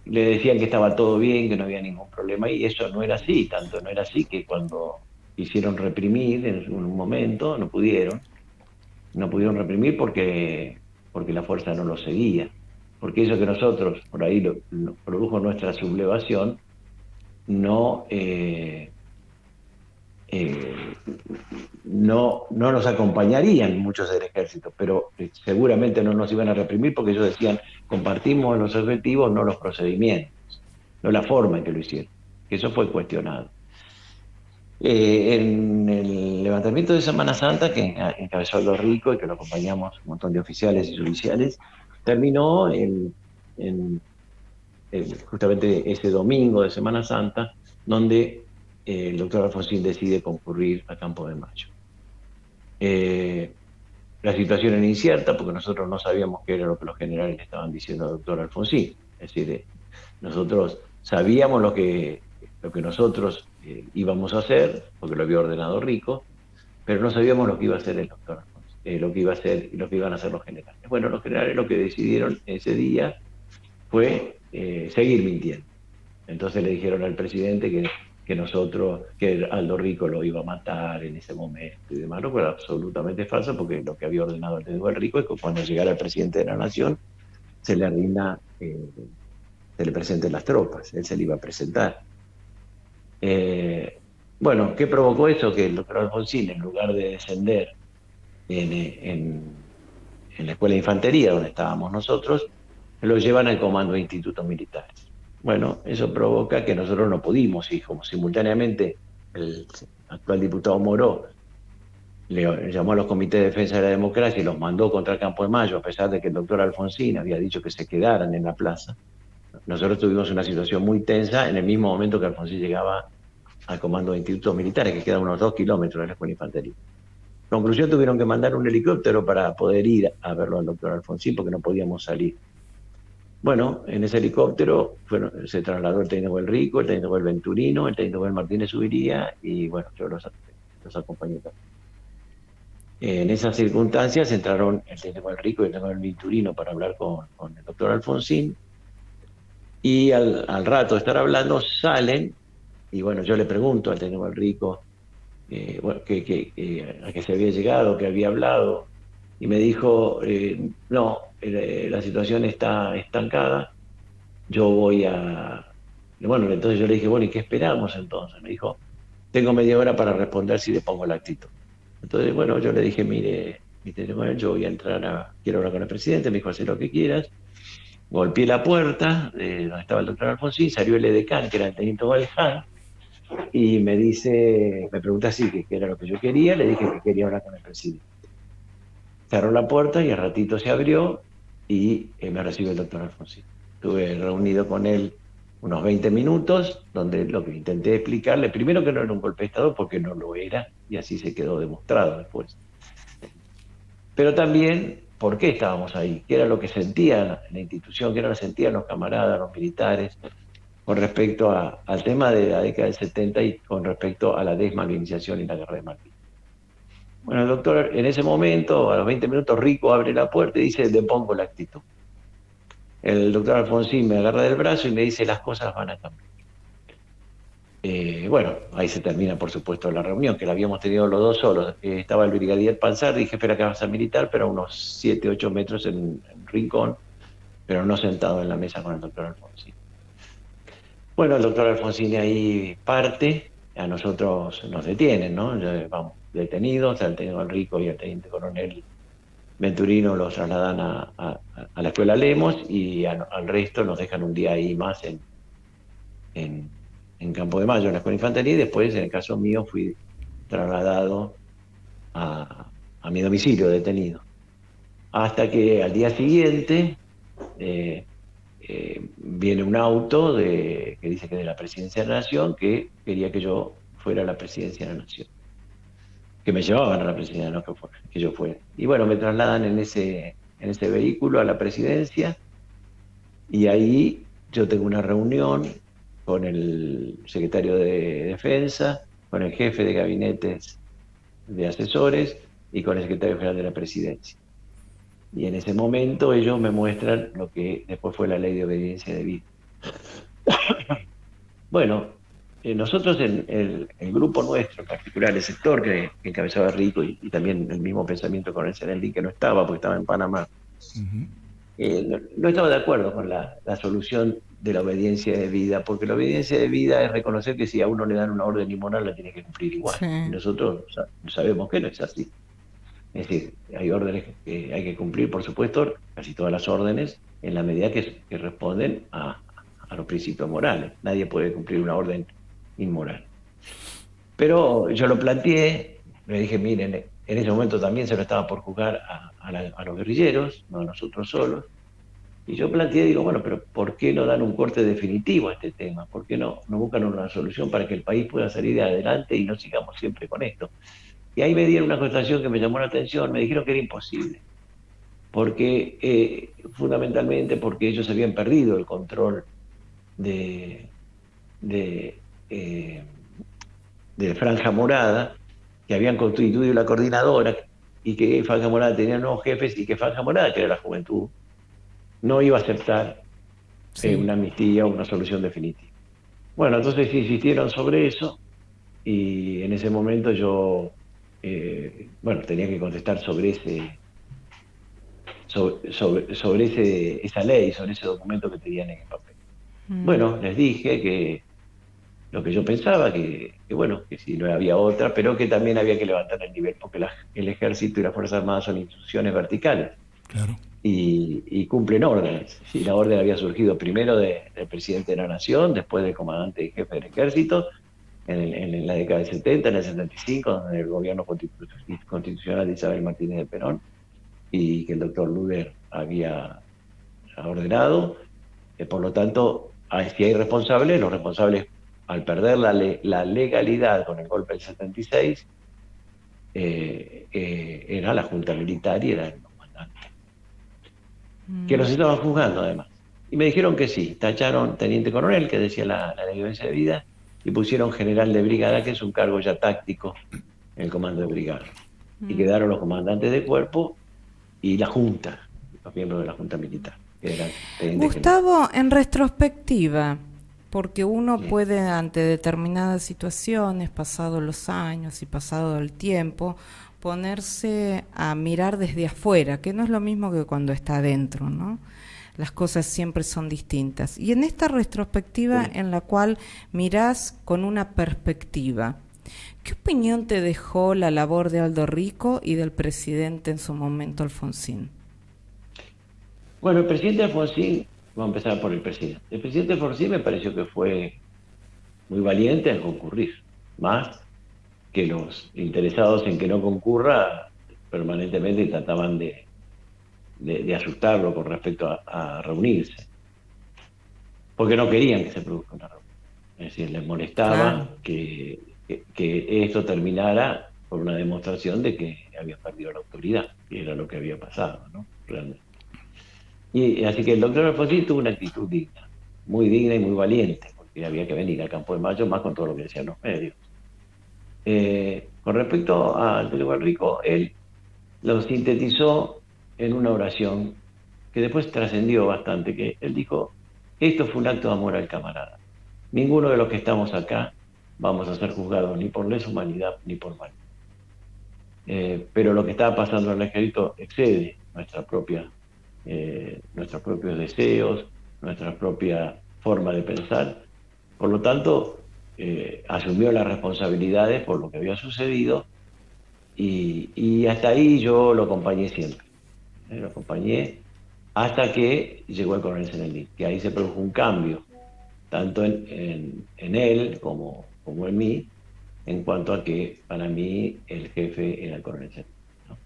[SPEAKER 4] le decían que estaba todo bien, que no había ningún problema, y eso no era así. Tanto no era así que cuando quisieron reprimir en un momento no pudieron reprimir porque la fuerza no lo seguía, porque eso que nosotros por ahí produjo nuestra sublevación no, no nos acompañarían muchos del ejército, pero seguramente no nos iban a reprimir porque ellos decían, compartimos los objetivos, no los procedimientos, no la forma en que lo hicieron, que eso fue cuestionado. En el levantamiento de Semana Santa, que encabezó Aldo Rico y que lo acompañamos un montón de oficiales y judiciales, terminó justamente ese domingo de Semana Santa, donde el doctor Alfonsín decide concurrir a Campo de Mayo. La situación era incierta porque nosotros no sabíamos qué era lo que los generales le estaban diciendo al doctor Alfonsín. Es decir, nosotros sabíamos lo que nosotros íbamos a hacer, porque lo había ordenado Rico, pero no sabíamos lo que iba a hacer el doctor Alfonsín, lo que iba a hacer y lo que iban a hacer los generales. Bueno, los generales lo que decidieron ese día fue seguir mintiendo. Entonces le dijeron al presidente que Aldo Rico lo iba a matar en ese momento y demás, lo que era absolutamente falso, porque lo que había ordenado el Tenedor Rico es que cuando llegara el presidente de la nación se le se le presenten las tropas, él se le iba a presentar. Bueno, ¿qué provocó eso? Que el doctor Alfonsín, en lugar de descender en la escuela de infantería donde estábamos nosotros, lo llevan al comando de institutos militares. Bueno, eso provoca que nosotros no pudimos, y como simultáneamente el actual diputado Moró le llamó a los comités de defensa de la democracia y los mandó contra Campo de Mayo, a pesar de que el doctor Alfonsín había dicho que se quedaran en la plaza, nosotros tuvimos una situación muy tensa en el mismo momento que Alfonsín llegaba al comando de institutos militares, que queda a unos 2 kilómetros de la escuela de infantería. Conclusión, tuvieron que mandar un helicóptero para poder ir a verlo al doctor Alfonsín porque no podíamos salir. Bueno, en ese helicóptero se trasladó el teniente Bel Rico, el teniente Bel Venturino, el teniente Bel Martínez Subiría y bueno, yo los acompañé también. En esas circunstancias entraron el teniente Bel Rico y el teniente Bel Venturino para hablar con el doctor Alfonsín y al rato de estar hablando salen y bueno, yo le pregunto al teniente Bel Rico a qué se había llegado, que había hablado y me dijo, no, la situación está estancada, yo voy a... Bueno, entonces yo le dije, bueno, ¿y qué esperamos entonces? Me dijo, tengo media hora para responder si le pongo la actitud. Entonces, bueno, yo le dije, mire, yo voy a quiero hablar con el presidente, me dijo, haz lo que quieras. Golpeé la puerta de donde estaba el doctor Alfonsín, salió el edecán, que era el teniente Valján, y me pregunta así, qué era lo que yo quería, le dije que quería hablar con el presidente. Cerró la puerta y al ratito se abrió y me recibió el doctor Alfonsín. Estuve reunido con él unos 20 minutos, donde lo que intenté explicarle, primero que no era un golpe de Estado, porque no lo era, y así se quedó demostrado después. Pero también, ¿por qué estábamos ahí? ¿Qué era lo que sentía la institución? ¿Qué era lo que sentían los camaradas, los militares, con respecto al tema de la década del 70 y con respecto a la desmalvinización y la guerra de Malvinas? Bueno, el doctor, en ese momento, a los 20 minutos, Rico abre la puerta y dice, le pongo la actitud. El doctor Alfonsín me agarra del brazo y me dice, las cosas van a cambiar. Bueno, ahí se termina, por supuesto, la reunión, que la habíamos tenido los dos solos. Estaba el brigadier Panzardi, jefe de la Casa Militar, pero a unos 7, 8 metros en rincón, pero no sentado en la mesa con el doctor Alfonsín. Bueno, el doctor Alfonsín ahí parte, a nosotros nos detienen, ¿no? Vamos detenidos, al teniente Rico y al teniente coronel Venturino los trasladan a la escuela Lemos y al resto nos dejan un día ahí más en Campo de Mayo, en la escuela de infantería, y después, en el caso mío, fui trasladado a mi domicilio detenido. Hasta que al día siguiente viene un auto que dice que es de la Presidencia de la Nación, que quería que yo fuera a la Presidencia de la Nación. Que me llevaban a la presidencia, no que yo fuera. Y bueno, me trasladan en ese vehículo a la presidencia y ahí yo tengo una reunión con el secretario de Defensa, con el jefe de gabinetes de asesores y con el secretario general de la presidencia. Y en ese momento ellos me muestran lo que después fue la ley de obediencia debida. Bueno, nosotros en el grupo nuestro, en particular el sector que encabezaba Rico y también el mismo pensamiento con el Senelli, que no estaba porque estaba en Panamá, no estaba de acuerdo con la solución de la obediencia de vida, porque la obediencia de vida es reconocer que si a uno le dan una orden inmoral la tiene que cumplir igual.
[SPEAKER 1] Sí.
[SPEAKER 4] Y nosotros sabemos que no es así. Es decir, hay órdenes que hay que cumplir, por supuesto, casi todas las órdenes, en la medida que responden a los principios morales. Nadie puede cumplir una orden inmoral. Pero yo lo planteé, le dije, miren, en ese momento también se lo estaba por juzgar a los guerrilleros, no a nosotros solos. Y yo planteé, digo, bueno, pero ¿por qué no dan un corte definitivo a este tema? ¿Por qué no buscan una solución para que el país pueda salir adelante y no sigamos siempre con esto? Y ahí me dieron una contestación que me llamó la atención, me dijeron que era imposible, porque fundamentalmente porque ellos habían perdido el control de, de, eh, de Franja Morada, que habían constituido la coordinadora y que Franja Morada tenía nuevos jefes y que Franja Morada, que era la juventud, no iba a aceptar una amnistía o una solución definitiva. Bueno, entonces insistieron sobre eso y en ese momento yo tenía que contestar sobre esa ley, sobre ese documento que tenían en el papel. Bueno, les dije que lo que yo pensaba, que si no había otra, pero que también había que levantar el nivel, porque el Ejército y las Fuerzas Armadas son instituciones verticales.
[SPEAKER 3] Claro.
[SPEAKER 4] Y cumplen órdenes. Si la orden había surgido primero del presidente de la Nación, después del comandante y jefe del Ejército, en la década del 70, en el 75, donde el gobierno constitucional de Isabel Martínez de Perón, y que el doctor Luder había ordenado. Por lo tanto, si hay responsables, los responsables, al perder la legalidad con el golpe del 76, era la Junta Militar y era el comandante. Que los estaban juzgando, además. Y me dijeron que sí. Tacharon teniente coronel, que decía la ley de obediencia de vida, y pusieron general de brigada, que es un cargo ya táctico en el comando de brigada. Y quedaron los comandantes de cuerpo y la Junta, los miembros de la Junta Militar. Que eran
[SPEAKER 1] Gustavo, en retrospectiva, porque uno puede, ante determinadas situaciones, pasados los años y pasado el tiempo, ponerse a mirar desde afuera, que no es lo mismo que cuando está adentro, ¿no? Las cosas siempre son distintas. Y en esta retrospectiva en la cual mirás con una perspectiva, ¿qué opinión te dejó la labor de Aldo Rico y del presidente en su momento, Alfonsín?
[SPEAKER 4] Bueno, el presidente Alfonsín, vamos a empezar por el presidente. El presidente Alfonsín me pareció que fue muy valiente en concurrir, más que los interesados en que no concurra permanentemente trataban de asustarlo con respecto a reunirse, porque no querían que se produzca una reunión. Es decir, les molestaba que esto terminara por una demostración de que había perdido la autoridad, que era lo que había pasado, ¿no? Realmente. Y así que el doctor Alfonsín tuvo una actitud digna, muy digna y muy valiente, porque había que venir al Campo de Mayo, más con todo lo que decían los medios. Con respecto a Antonio Rico, él lo sintetizó en una oración que después trascendió bastante, que él dijo: esto fue un acto de amor al camarada. Ninguno de los que estamos acá vamos a ser juzgados ni por lesa humanidad ni por mal. Pero lo que estaba pasando en el ejército excede nuestros propios deseos, nuestra propia forma de pensar. Por lo tanto, asumió las responsabilidades por lo que había sucedido y hasta ahí yo lo acompañé siempre. Lo acompañé hasta que llegó el coronel Senelín, que ahí se produjo un cambio, tanto en él como en mí, en cuanto a que para mí el jefe era el coronel Senelín, ¿no?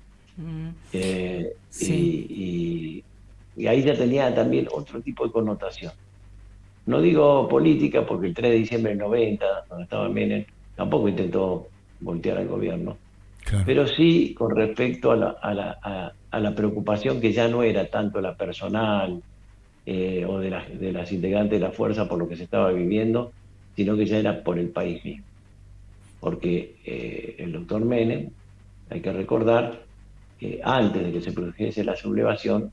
[SPEAKER 4] Y ahí ya tenía también otro tipo de connotación. No digo política, porque el 3 de diciembre del 90, cuando estaba Menem, tampoco intentó voltear al gobierno. Claro. Pero sí con respecto a la preocupación que ya no era tanto la personal o de las integrantes de la fuerza por lo que se estaba viviendo, sino que ya era por el país mismo. Porque el doctor Menem, hay que recordar, antes de que se produjese la sublevación,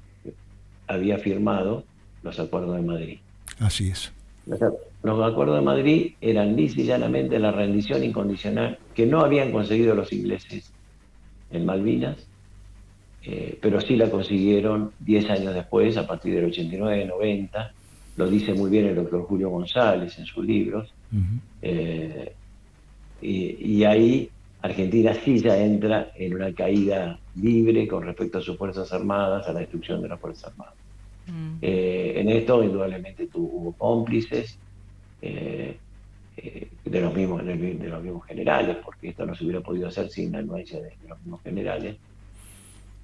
[SPEAKER 4] había firmado los Acuerdos de Madrid.
[SPEAKER 3] Así es.
[SPEAKER 4] Los Acuerdos de Madrid eran lisa y llanamente la rendición incondicional que no habían conseguido los ingleses en Malvinas, pero sí la consiguieron 10 años después, a partir del 89, 90, lo dice muy bien el doctor Julio González en sus libros.
[SPEAKER 3] Ujú.
[SPEAKER 4] Y ahí Argentina sí ya entra en una caída libre con respecto a sus Fuerzas Armadas, a la destrucción de las Fuerzas Armadas.
[SPEAKER 1] Mm.
[SPEAKER 4] En esto, indudablemente, hubo cómplices de los mismos generales, porque esto no se hubiera podido hacer sin la anuencia de los mismos generales.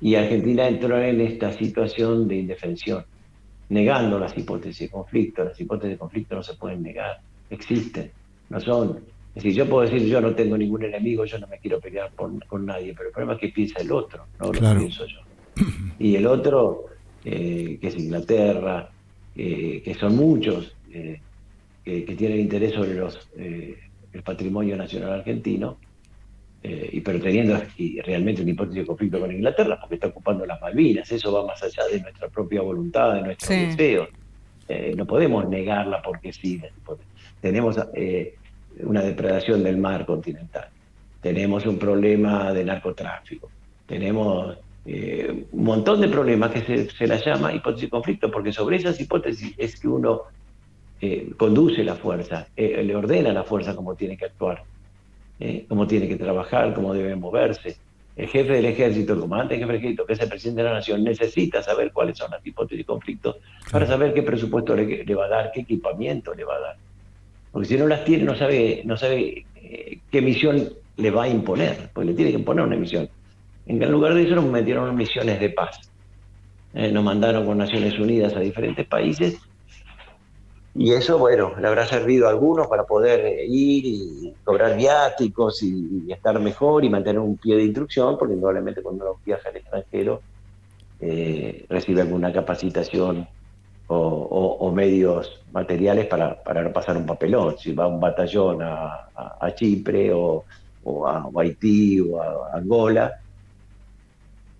[SPEAKER 4] Y Argentina entró en esta situación de indefensión, negando las hipótesis de conflicto. Las hipótesis de conflicto no se pueden negar, existen, no son. Es decir, yo puedo decir, yo no tengo ningún enemigo, yo no me quiero pelear con nadie, pero el problema es que piensa el otro, no lo que
[SPEAKER 3] Claro.
[SPEAKER 4] pienso yo. Y el otro, que es Inglaterra, que son muchos, que tienen interés sobre el patrimonio nacional argentino, pero teniendo realmente una hipótesis de conflicto con Inglaterra, porque está ocupando las Malvinas. Eso va más allá de nuestra propia voluntad, de nuestros
[SPEAKER 1] Sí.
[SPEAKER 4] deseos. No podemos negarla porque sí. Tenemos una depredación del mar continental, tenemos un problema de narcotráfico, tenemos un montón de problemas que se las llama hipótesis de conflicto, porque sobre esas hipótesis es que uno conduce la fuerza, le ordena a la fuerza cómo tiene que actuar, cómo tiene que trabajar, cómo debe moverse. El jefe del ejército, el comandante del jefe del ejército, que es el presidente de la nación, necesita saber cuáles son las hipótesis de conflicto para
[SPEAKER 3] Claro.
[SPEAKER 4] saber qué presupuesto le va a dar, qué equipamiento le va a dar. Porque si no las tiene, no sabe qué misión le va a imponer, porque le tiene que imponer una misión. En lugar de eso nos metieron en misiones de paz. Nos mandaron con Naciones Unidas a diferentes países. Y eso, bueno, le habrá servido a algunos para poder ir y cobrar viáticos y estar mejor y mantener un pie de instrucción, porque indudablemente cuando uno viaja al extranjero recibe alguna capacitación o medios materiales para no pasar un papelón. Si va un batallón a Chipre o a Haití o a Angola,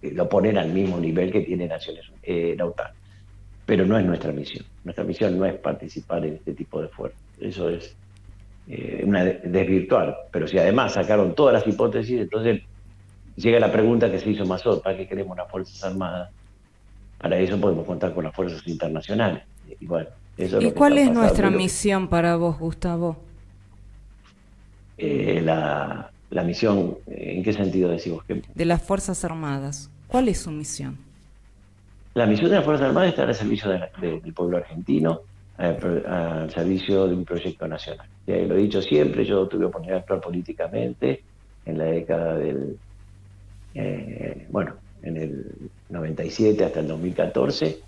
[SPEAKER 4] lo ponen al mismo nivel que tiene la OTAN. Pero no es nuestra misión. Nuestra misión no es participar en este tipo de fuerzas. Eso es desvirtuar. Pero si además sacaron todas las hipótesis, entonces llega la pregunta que se hizo Mazot: ¿para qué queremos las Fuerzas Armadas? Para eso podemos contar con las fuerzas internacionales. Y bueno, eso es
[SPEAKER 1] ¿Y
[SPEAKER 4] lo que
[SPEAKER 1] cuál
[SPEAKER 4] está
[SPEAKER 1] es
[SPEAKER 4] pasando.
[SPEAKER 1] nuestra misión para vos, Gustavo?
[SPEAKER 4] La misión, ¿en qué sentido decimos?
[SPEAKER 1] De las Fuerzas Armadas. ¿Cuál es su misión?
[SPEAKER 4] La misión de las Fuerzas Armadas está al servicio del pueblo argentino, al servicio de un proyecto nacional. Lo he dicho siempre, yo tuve oportunidad de actuar políticamente en la década en el 97 hasta el 2014,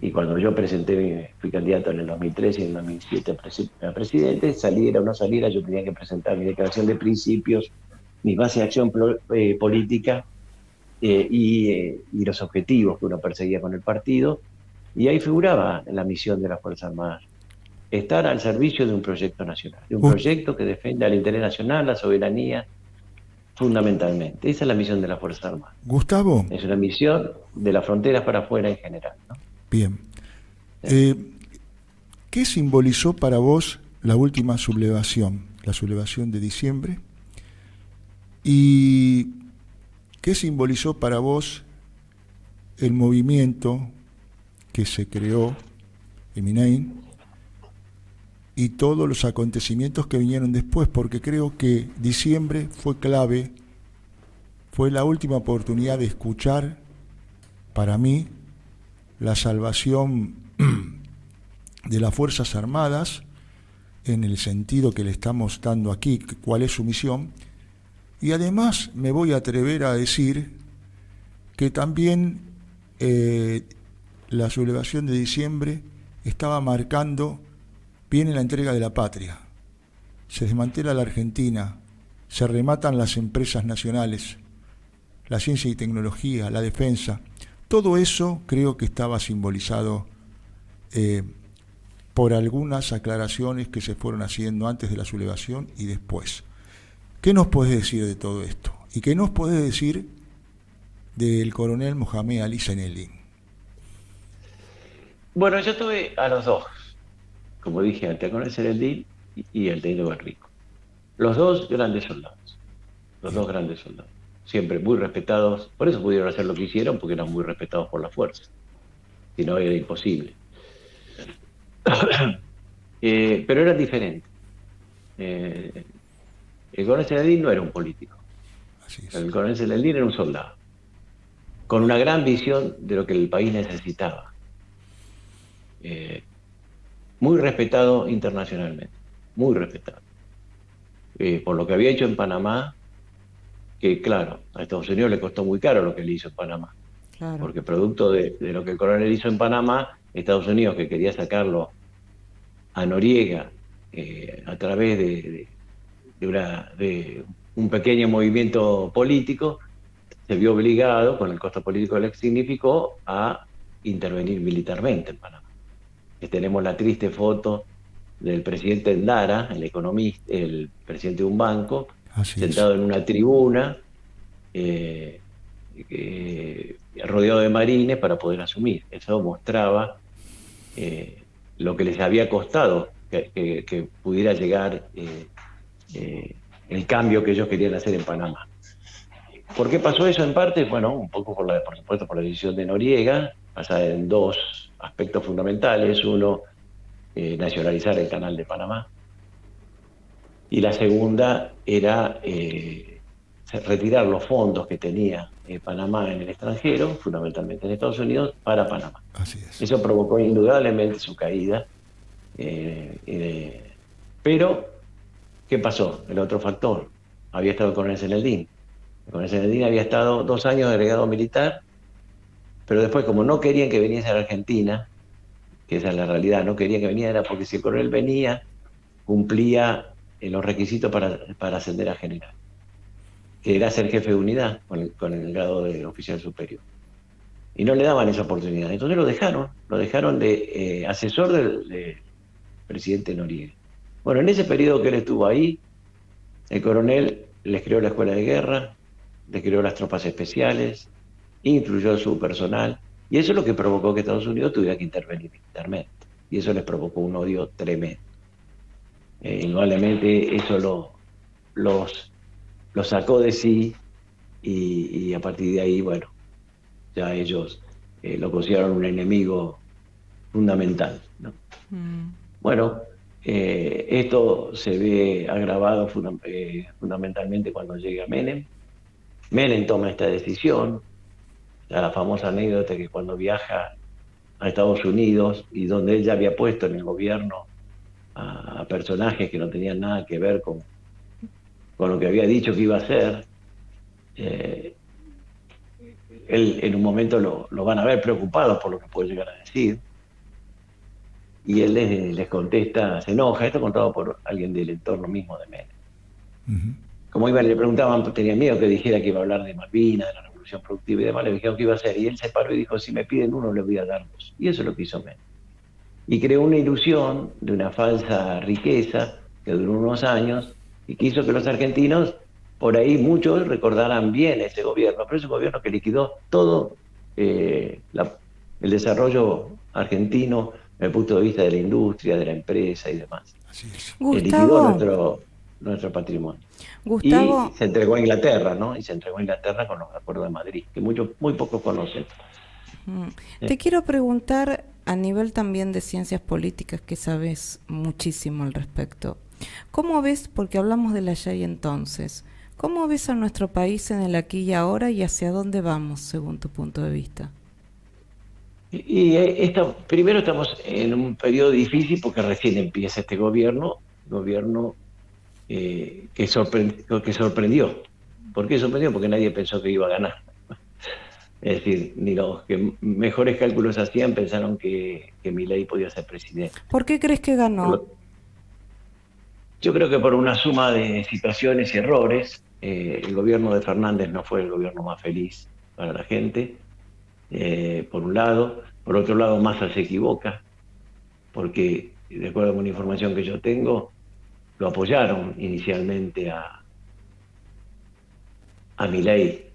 [SPEAKER 4] y cuando yo fui candidato en el 2003 y en el 2007 a presidente, saliera o no saliera, yo tenía que presentar mi declaración de principios, mi base de acción política, y los objetivos que uno perseguía con el partido, y ahí figuraba la misión de las Fuerzas Armadas: estar al servicio de un proyecto nacional, de un proyecto que defienda el interés nacional, la soberanía, fundamentalmente. Esa es la misión de las Fuerzas Armadas.
[SPEAKER 3] Gustavo,
[SPEAKER 4] Es una misión de las fronteras para afuera en general, ¿no?
[SPEAKER 3] bien. ¿Qué simbolizó para vos la última sublevación, la sublevación de diciembre? ¿Y qué simbolizó para vos el movimiento que se creó en Minain y todos los acontecimientos que vinieron después? Porque creo que diciembre fue clave, fue la última oportunidad de escuchar, para mí, la salvación de las Fuerzas Armadas, en el sentido que le estamos dando aquí, cuál es su misión. Y además me voy a atrever a decir que también la sublevación de diciembre estaba marcando, viene la entrega de la patria, se desmantela la Argentina, se rematan las empresas nacionales, la ciencia y tecnología, la defensa. Todo eso creo que estaba simbolizado por algunas aclaraciones que se fueron haciendo antes de la sublevación y después. ¿Qué nos podés decir de todo esto? ¿Y qué nos podés decir del coronel Mohamed Ali Zeynelin?
[SPEAKER 4] Bueno, yo tuve a los dos, como dije antes, con el Zeynelin y el teniente Barrico. Los dos grandes soldados. Dos grandes soldados. Siempre muy respetados. Por eso pudieron hacer lo que hicieron, porque eran muy respetados por la fuerza. Si no, era imposible. Pero eran diferentes. El coronel Zeledín no era un político.
[SPEAKER 3] Así es.
[SPEAKER 4] El coronel Zeledín era un soldado, con una gran visión de lo que el país necesitaba. Muy respetado internacionalmente, muy respetado. Por lo que había hecho en Panamá, que claro, a Estados Unidos le costó muy caro lo que le hizo en Panamá,
[SPEAKER 1] Claro.
[SPEAKER 4] porque producto de lo que el coronel hizo en Panamá, Estados Unidos, que quería sacarlo a Noriega a través de un pequeño movimiento político, se vio obligado, con el costo político que significó, a intervenir militarmente en Panamá. Tenemos la triste foto del presidente Endara, el economista, el presidente de un banco,
[SPEAKER 3] Así es.
[SPEAKER 4] sentado en una tribuna, rodeado de marines para poder asumir. Eso mostraba lo que les había costado que pudiera llegar el cambio que ellos querían hacer en Panamá. ¿Por qué pasó eso en parte? Bueno, un poco por supuesto por la decisión de Noriega, basada en dos aspectos fundamentales. Uno, nacionalizar el canal de Panamá. Y la segunda era retirar los fondos que tenía Panamá en el extranjero, fundamentalmente en Estados Unidos, para Panamá.
[SPEAKER 3] Así es.
[SPEAKER 4] Eso provocó indudablemente su caída. Pero, ¿qué pasó? El otro factor, había estado con el Zeledín. Con el Zeledín había estado 2 años de agregado militar, pero después, como no querían que viniese a la Argentina, que esa es la realidad, no querían que viniera, porque si el coronel venía, cumplía los requisitos para ascender a general, que era ser jefe de unidad con el grado de oficial superior. Y no le daban esa oportunidad. Entonces lo dejaron de asesor del presidente Noriega. Bueno, en ese periodo que él estuvo ahí, el coronel les creó la escuela de guerra, les creó las tropas especiales, influyó su personal, y eso es lo que provocó que Estados Unidos tuviera que intervenir militarmente. Y eso les provocó un odio tremendo. Indudablemente eso los sacó de sí y a partir de ahí, bueno, ya ellos lo consideraron un enemigo fundamental, ¿no? Bueno, esto se ve agravado fundamentalmente cuando llega Menem. Menem toma esta decisión, la famosa anécdota que cuando viaja a Estados Unidos y donde él ya había puesto en el gobierno a personajes que no tenían nada que ver con lo que había dicho que iba a hacer, él en un momento lo van a ver preocupado por lo que puede llegar a decir, y él les contesta, se enoja, esto contado por alguien del entorno mismo de Menem.
[SPEAKER 3] Ujú.
[SPEAKER 4] Como iban, le preguntaban, tenía miedo que dijera que iba a hablar de Malvinas, de la revolución productiva y demás, le dijeron que iba a hacer, y él se paró y dijo, si me piden uno, les voy a dar dos. Y eso es lo que hizo Menem. Y creó una ilusión de una falsa riqueza que duró unos años y que hizo que los argentinos, por ahí muchos, recordaran bien ese gobierno, pero es un gobierno que liquidó todo el desarrollo argentino desde el punto de vista de la industria, de la empresa y demás.
[SPEAKER 3] Así es.
[SPEAKER 4] Liquidó
[SPEAKER 1] Gustavo,
[SPEAKER 4] nuestro patrimonio. Y
[SPEAKER 1] Gustavo,
[SPEAKER 4] se entregó a Inglaterra, ¿no? Y se entregó a Inglaterra con los acuerdos de Madrid, que muy pocos conocen.
[SPEAKER 1] te quiero preguntar a nivel también de ciencias políticas, que sabes muchísimo al respecto. ¿Cómo ves, porque hablamos del allá y entonces, cómo ves a nuestro país en el aquí y ahora y hacia dónde vamos, según tu punto de vista?
[SPEAKER 4] Primero estamos en un periodo difícil porque recién empieza este gobierno que sorprendió. ¿Por qué sorprendió? Porque nadie pensó que iba a ganar. Es decir, ni los que mejores cálculos hacían pensaron que Milei podía ser presidente.
[SPEAKER 1] ¿Por qué crees que ganó?
[SPEAKER 4] Yo creo que por una suma de situaciones y errores, el gobierno de Fernández no fue el gobierno más feliz para la gente, por un lado. Por otro lado, Massa se equivoca, porque de acuerdo con la información que yo tengo, lo apoyaron inicialmente a Milei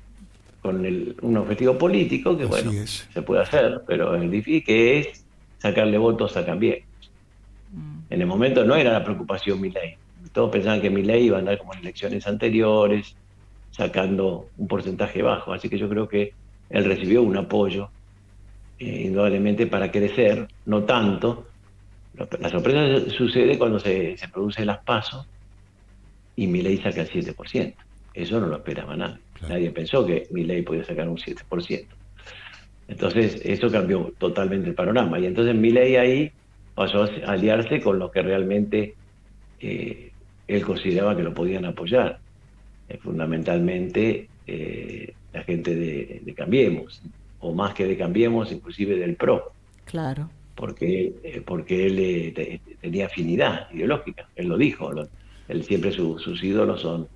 [SPEAKER 4] con un objetivo político que, bueno, se puede hacer, pero es difícil, que es sacarle votos a Cambiemos. En el momento no era la preocupación Milei. Todos pensaban que Milei iba a andar como en elecciones anteriores, sacando un porcentaje bajo. Así que yo creo que él recibió un apoyo, indudablemente, para crecer, no tanto, La sorpresa sucede cuando se produce las PASO y Milei saca el 7%. Eso no lo esperaba nadie.
[SPEAKER 3] Claro.
[SPEAKER 4] Nadie pensó que Milei podía sacar un 7%. Entonces, eso cambió totalmente el panorama. Y entonces Milei ahí pasó a aliarse con los que realmente él consideraba que lo podían apoyar. Fundamentalmente la gente de Cambiemos, o más que de Cambiemos, inclusive del PRO,
[SPEAKER 1] Claro.
[SPEAKER 4] porque él tenía afinidad ideológica, él lo dijo, él siempre sus ídolos son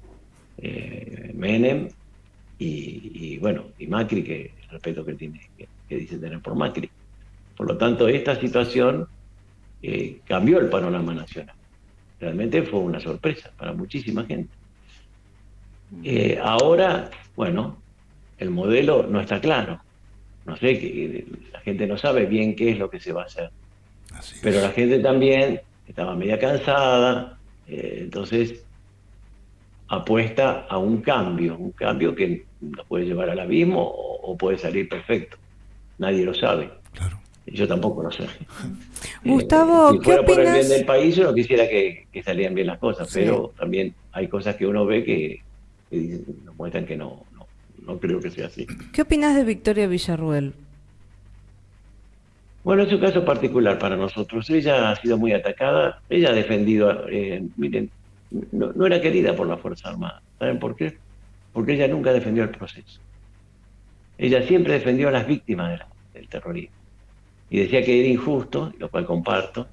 [SPEAKER 4] Menem y bueno, y Macri, que el respeto que tiene, que dice tener por Macri. Por lo tanto, esta situación cambió el panorama nacional. Realmente fue una sorpresa para muchísima gente. Ahora, bueno, el modelo no está claro. No sé, la gente no sabe bien qué es lo que se va a hacer.
[SPEAKER 3] Así
[SPEAKER 4] Pero
[SPEAKER 3] es.
[SPEAKER 4] la gente también estaba media cansada, entonces apuesta a un cambio que nos puede llevar al abismo o puede salir perfecto. Nadie lo sabe.
[SPEAKER 3] Claro.
[SPEAKER 4] Yo tampoco lo sé.
[SPEAKER 1] Gustavo,
[SPEAKER 4] Si
[SPEAKER 1] ¿qué
[SPEAKER 4] fuera por el bien
[SPEAKER 1] opinas?
[SPEAKER 4] del país, yo no quisiera que salieran bien las cosas,
[SPEAKER 1] Sí.
[SPEAKER 4] pero también hay cosas que uno ve que nos muestran que no creo que sea así.
[SPEAKER 1] ¿Qué opinas de Victoria Villarruel?
[SPEAKER 4] Bueno, es un caso particular para nosotros. Ella ha sido muy atacada. Ella ha defendido, miren, no era querida por la Fuerza Armada. ¿Saben por qué? Porque ella nunca defendió el proceso. Ella siempre defendió a las víctimas del terrorismo. Y decía que era injusto, lo cual comparto,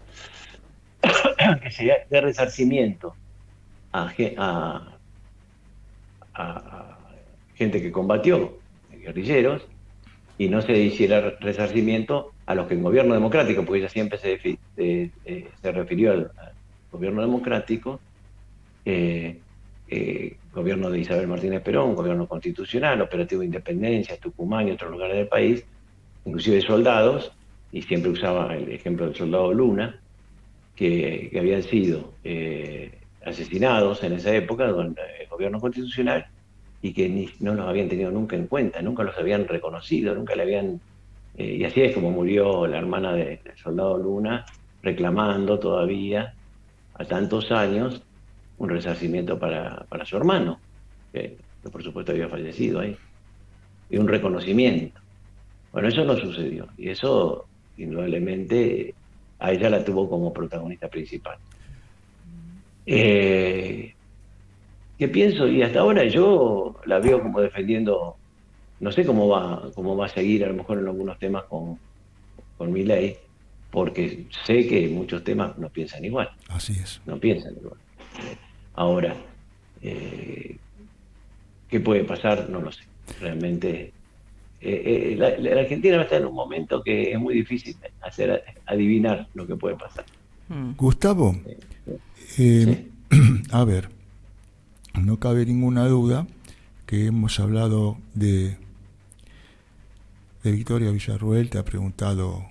[SPEAKER 4] que se dé resarcimiento a, a gente que combatió, guerrilleros, y no se hiciera resarcimiento a los que en gobierno democrático, porque ella siempre se refirió al gobierno democrático, gobierno de Isabel Martínez Perón, gobierno constitucional, operativo de Independencia, Tucumán y otros lugares del país, inclusive soldados, y siempre usaba el ejemplo del soldado Luna, que habían sido asesinados en esa época durante el gobierno constitucional y que no los habían tenido nunca en cuenta, nunca los habían reconocido, nunca le habían... y así es como murió la hermana del soldado Luna, reclamando todavía, a tantos años, un resarcimiento para su hermano, que por supuesto había fallecido ahí, y un reconocimiento. Bueno, eso no sucedió, y eso indudablemente a ella la tuvo como protagonista principal. ¿Qué pienso? Y hasta ahora yo la veo como defendiendo, no sé cómo va a seguir a lo mejor en algunos temas con Milei, porque sé que muchos temas no piensan igual,
[SPEAKER 3] Así es.
[SPEAKER 4] no piensan igual. Ahora, ¿qué puede pasar? No lo sé. Realmente, la Argentina está en un momento que es muy difícil adivinar lo que puede pasar.
[SPEAKER 3] Gustavo,
[SPEAKER 4] Sí.
[SPEAKER 3] a ver, no cabe ninguna duda que hemos hablado de Victoria Villarruel, te ha preguntado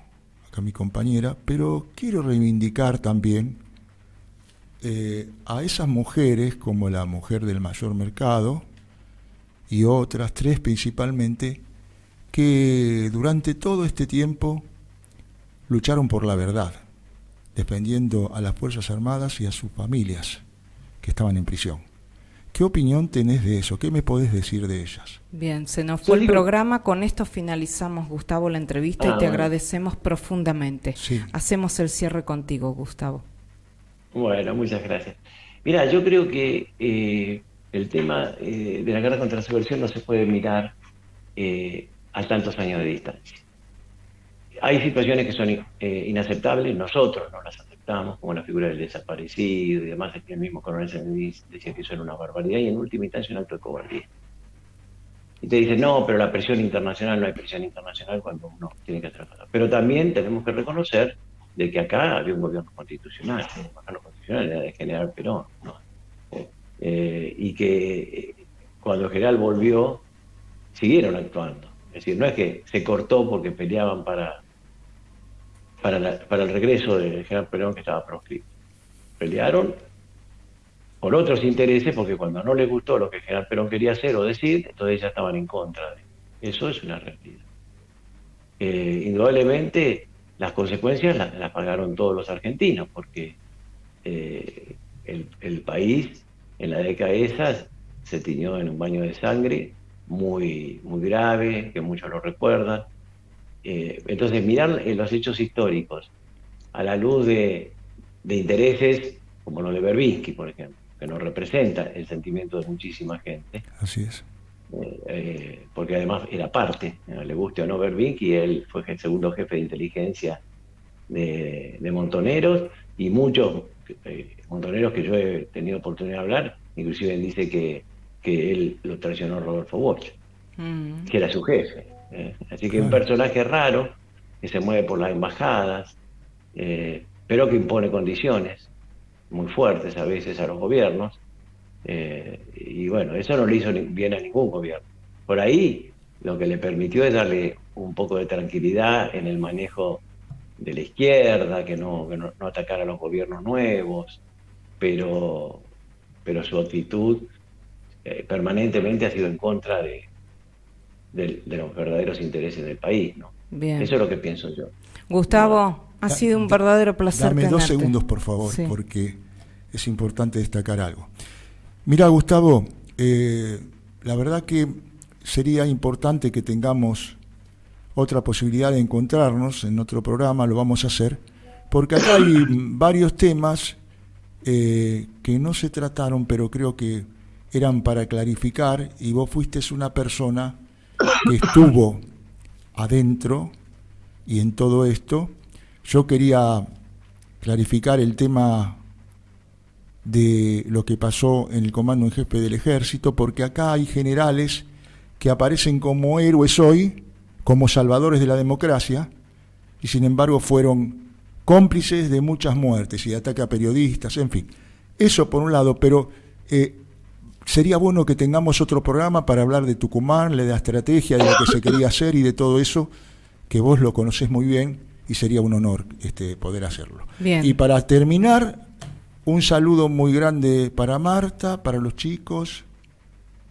[SPEAKER 3] acá mi compañera, pero quiero reivindicar también a esas mujeres como la mujer del mayor mercado y otras tres principalmente que durante todo este tiempo lucharon por la verdad, defendiendo a las Fuerzas Armadas y a sus familias que estaban en prisión. ¿Qué opinión tenés de eso? ¿Qué me podés decir de ellas?
[SPEAKER 1] Bien, se nos fue el programa. Con esto finalizamos, Gustavo, la entrevista y te agradecemos profundamente.
[SPEAKER 3] Sí.
[SPEAKER 1] Hacemos el cierre contigo, Gustavo.
[SPEAKER 4] Bueno, muchas gracias. Mira, yo creo que el tema de la guerra contra la subversión no se puede mirar a tantos años de distancia. Hay situaciones que son inaceptables, nosotros no las aceptamos, como la figura del desaparecido y demás. El mismo coronel Sanguinis decía que eso era una barbaridad y en última instancia un acto de cobardía. Y te dicen, no, pero la presión internacional, no hay presión internacional cuando uno tiene que hacer cosas. Pero también tenemos que reconocer de que acá había un gobierno constitucional, el gobierno constitucional era de General Perón, ¿no? Y que cuando el general volvió, siguieron actuando. Es decir, no es que se cortó porque peleaban para el regreso del general Perón que estaba proscrito. Pelearon por otros intereses porque cuando no les gustó lo que el general Perón quería hacer o decir, entonces ya estaban en contra de eso. Es una realidad. Indudablemente las consecuencias las pagaron todos los argentinos, porque el país en la década esa se tiñó en un baño de sangre muy, muy grave, que muchos lo recuerdan. Entonces, mirar los hechos históricos a la luz de intereses como lo de Berbinsky, por ejemplo, que no representa el sentimiento de muchísima gente.
[SPEAKER 3] Así es.
[SPEAKER 4] Porque además era parte, le guste o no Berbinsky, él fue el segundo jefe de inteligencia de Montoneros, y muchos montoneros que yo he tenido oportunidad de hablar, inclusive él dice que él lo traicionó Rodolfo Bosch, que era su jefe. Así que un personaje raro, que se mueve por las embajadas, pero que impone condiciones muy fuertes a veces a los gobiernos, y bueno, eso no le hizo bien a ningún gobierno. Por ahí lo que le permitió es darle un poco de tranquilidad en el manejo de la izquierda, que no atacara a los gobiernos nuevos, pero su actitud permanentemente ha sido en contra de los verdaderos intereses del país, ¿no?
[SPEAKER 1] Bien.
[SPEAKER 4] Eso es lo que pienso yo.
[SPEAKER 1] Gustavo, ha sido un verdadero placer
[SPEAKER 3] Dame
[SPEAKER 1] tenerte.
[SPEAKER 3] 2 segundos, por favor,
[SPEAKER 1] Sí.
[SPEAKER 3] porque es importante destacar algo. Mira, Gustavo, la verdad que sería importante que tengamos otra posibilidad de encontrarnos en otro programa, lo vamos a hacer, porque acá hay varios temas que no se trataron, pero creo que eran para clarificar, y vos fuiste una persona que estuvo adentro y en todo esto. Yo quería clarificar el tema de lo que pasó en el Comando en Jefe del Ejército, porque acá hay generales que aparecen como héroes hoy, como salvadores de la democracia, y sin embargo fueron cómplices de muchas muertes y de ataque a periodistas, en fin. Eso por un lado, pero sería bueno que tengamos otro programa para hablar de Tucumán, de la estrategia, de lo que se quería hacer y de todo eso, que vos lo conocés muy bien, y sería un honor poder hacerlo.
[SPEAKER 1] Bien.
[SPEAKER 3] Y para terminar, un saludo muy grande para Marta, para los chicos,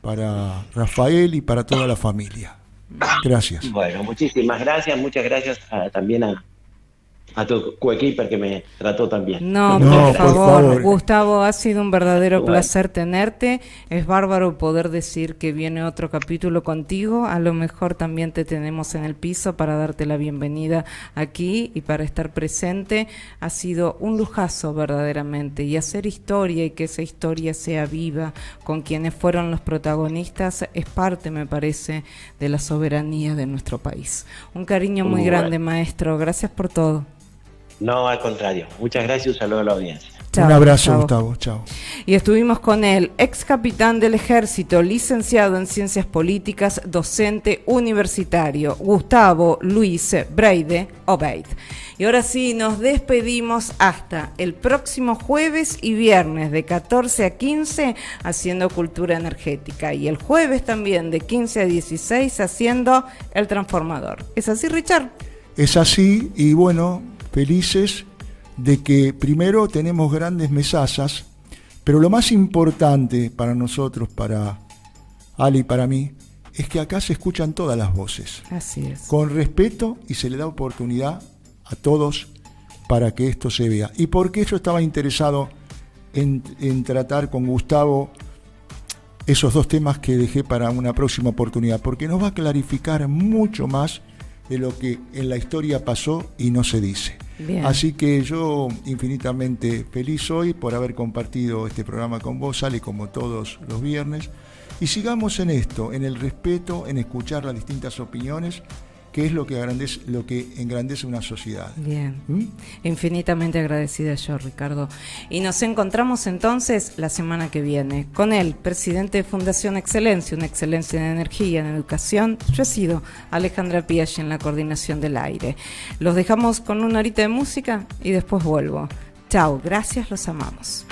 [SPEAKER 3] para Rafael y para toda la familia. Gracias.
[SPEAKER 4] Bueno, muchísimas gracias, muchas gracias también a tu coequiper que me trató tan bien.
[SPEAKER 1] No,
[SPEAKER 3] No,
[SPEAKER 1] por
[SPEAKER 3] por
[SPEAKER 1] favor,
[SPEAKER 3] favor.
[SPEAKER 1] Gustavo, ha sido un verdadero
[SPEAKER 4] Bueno.
[SPEAKER 1] placer tenerte. Es bárbaro poder decir que viene otro capítulo contigo. A lo mejor también te tenemos en el piso para darte la bienvenida aquí y para estar presente. Ha sido un lujazo verdaderamente, y hacer historia y que esa historia sea viva con quienes fueron los protagonistas es parte, me parece, de la soberanía de nuestro país. Un cariño muy
[SPEAKER 4] Bueno.
[SPEAKER 1] grande, maestro. Gracias por todo.
[SPEAKER 4] No, al contrario. Muchas gracias y un saludo a la audiencia.
[SPEAKER 1] Chao,
[SPEAKER 3] Un abrazo,
[SPEAKER 1] Gustavo.
[SPEAKER 3] Gustavo. Chao.
[SPEAKER 1] Y estuvimos con el ex capitán del Ejército, licenciado en Ciencias Políticas, docente universitario, Gustavo Luis Breide Obeid. Y ahora sí, nos despedimos hasta el próximo jueves y viernes de 14 a 15 haciendo Cultura Energética, y el jueves también de 15 a 16 haciendo El Transformador. ¿Es así, Richard?
[SPEAKER 3] Es así, y bueno, felices de que primero tenemos grandes mesazas, pero lo más importante para nosotros, para Ali y para mí, es que acá se escuchan todas las voces,
[SPEAKER 1] Así es.
[SPEAKER 3] con respeto, y se le da oportunidad a todos para que esto se vea. ¿Y por qué yo estaba interesado en tratar con Gustavo esos 2 temas que dejé para una próxima oportunidad? Porque nos va a clarificar mucho más de lo que en la historia pasó y no se dice.
[SPEAKER 1] Bien.
[SPEAKER 3] Así que yo infinitamente feliz hoy por haber compartido este programa con vos, Ale, como todos los viernes. Y sigamos en esto, en el respeto, en escuchar las distintas opiniones, que es lo que engrandece una sociedad.
[SPEAKER 1] Bien,
[SPEAKER 3] ¿Mm?
[SPEAKER 1] Infinitamente agradecida yo, Ricardo. Y nos encontramos entonces la semana que viene con el presidente de Fundación Excelencia, una excelencia en energía, en educación. Yo he sido Alejandra Piaggi en la coordinación del aire. Los dejamos con una horita de música y después vuelvo. Chao, gracias, los amamos.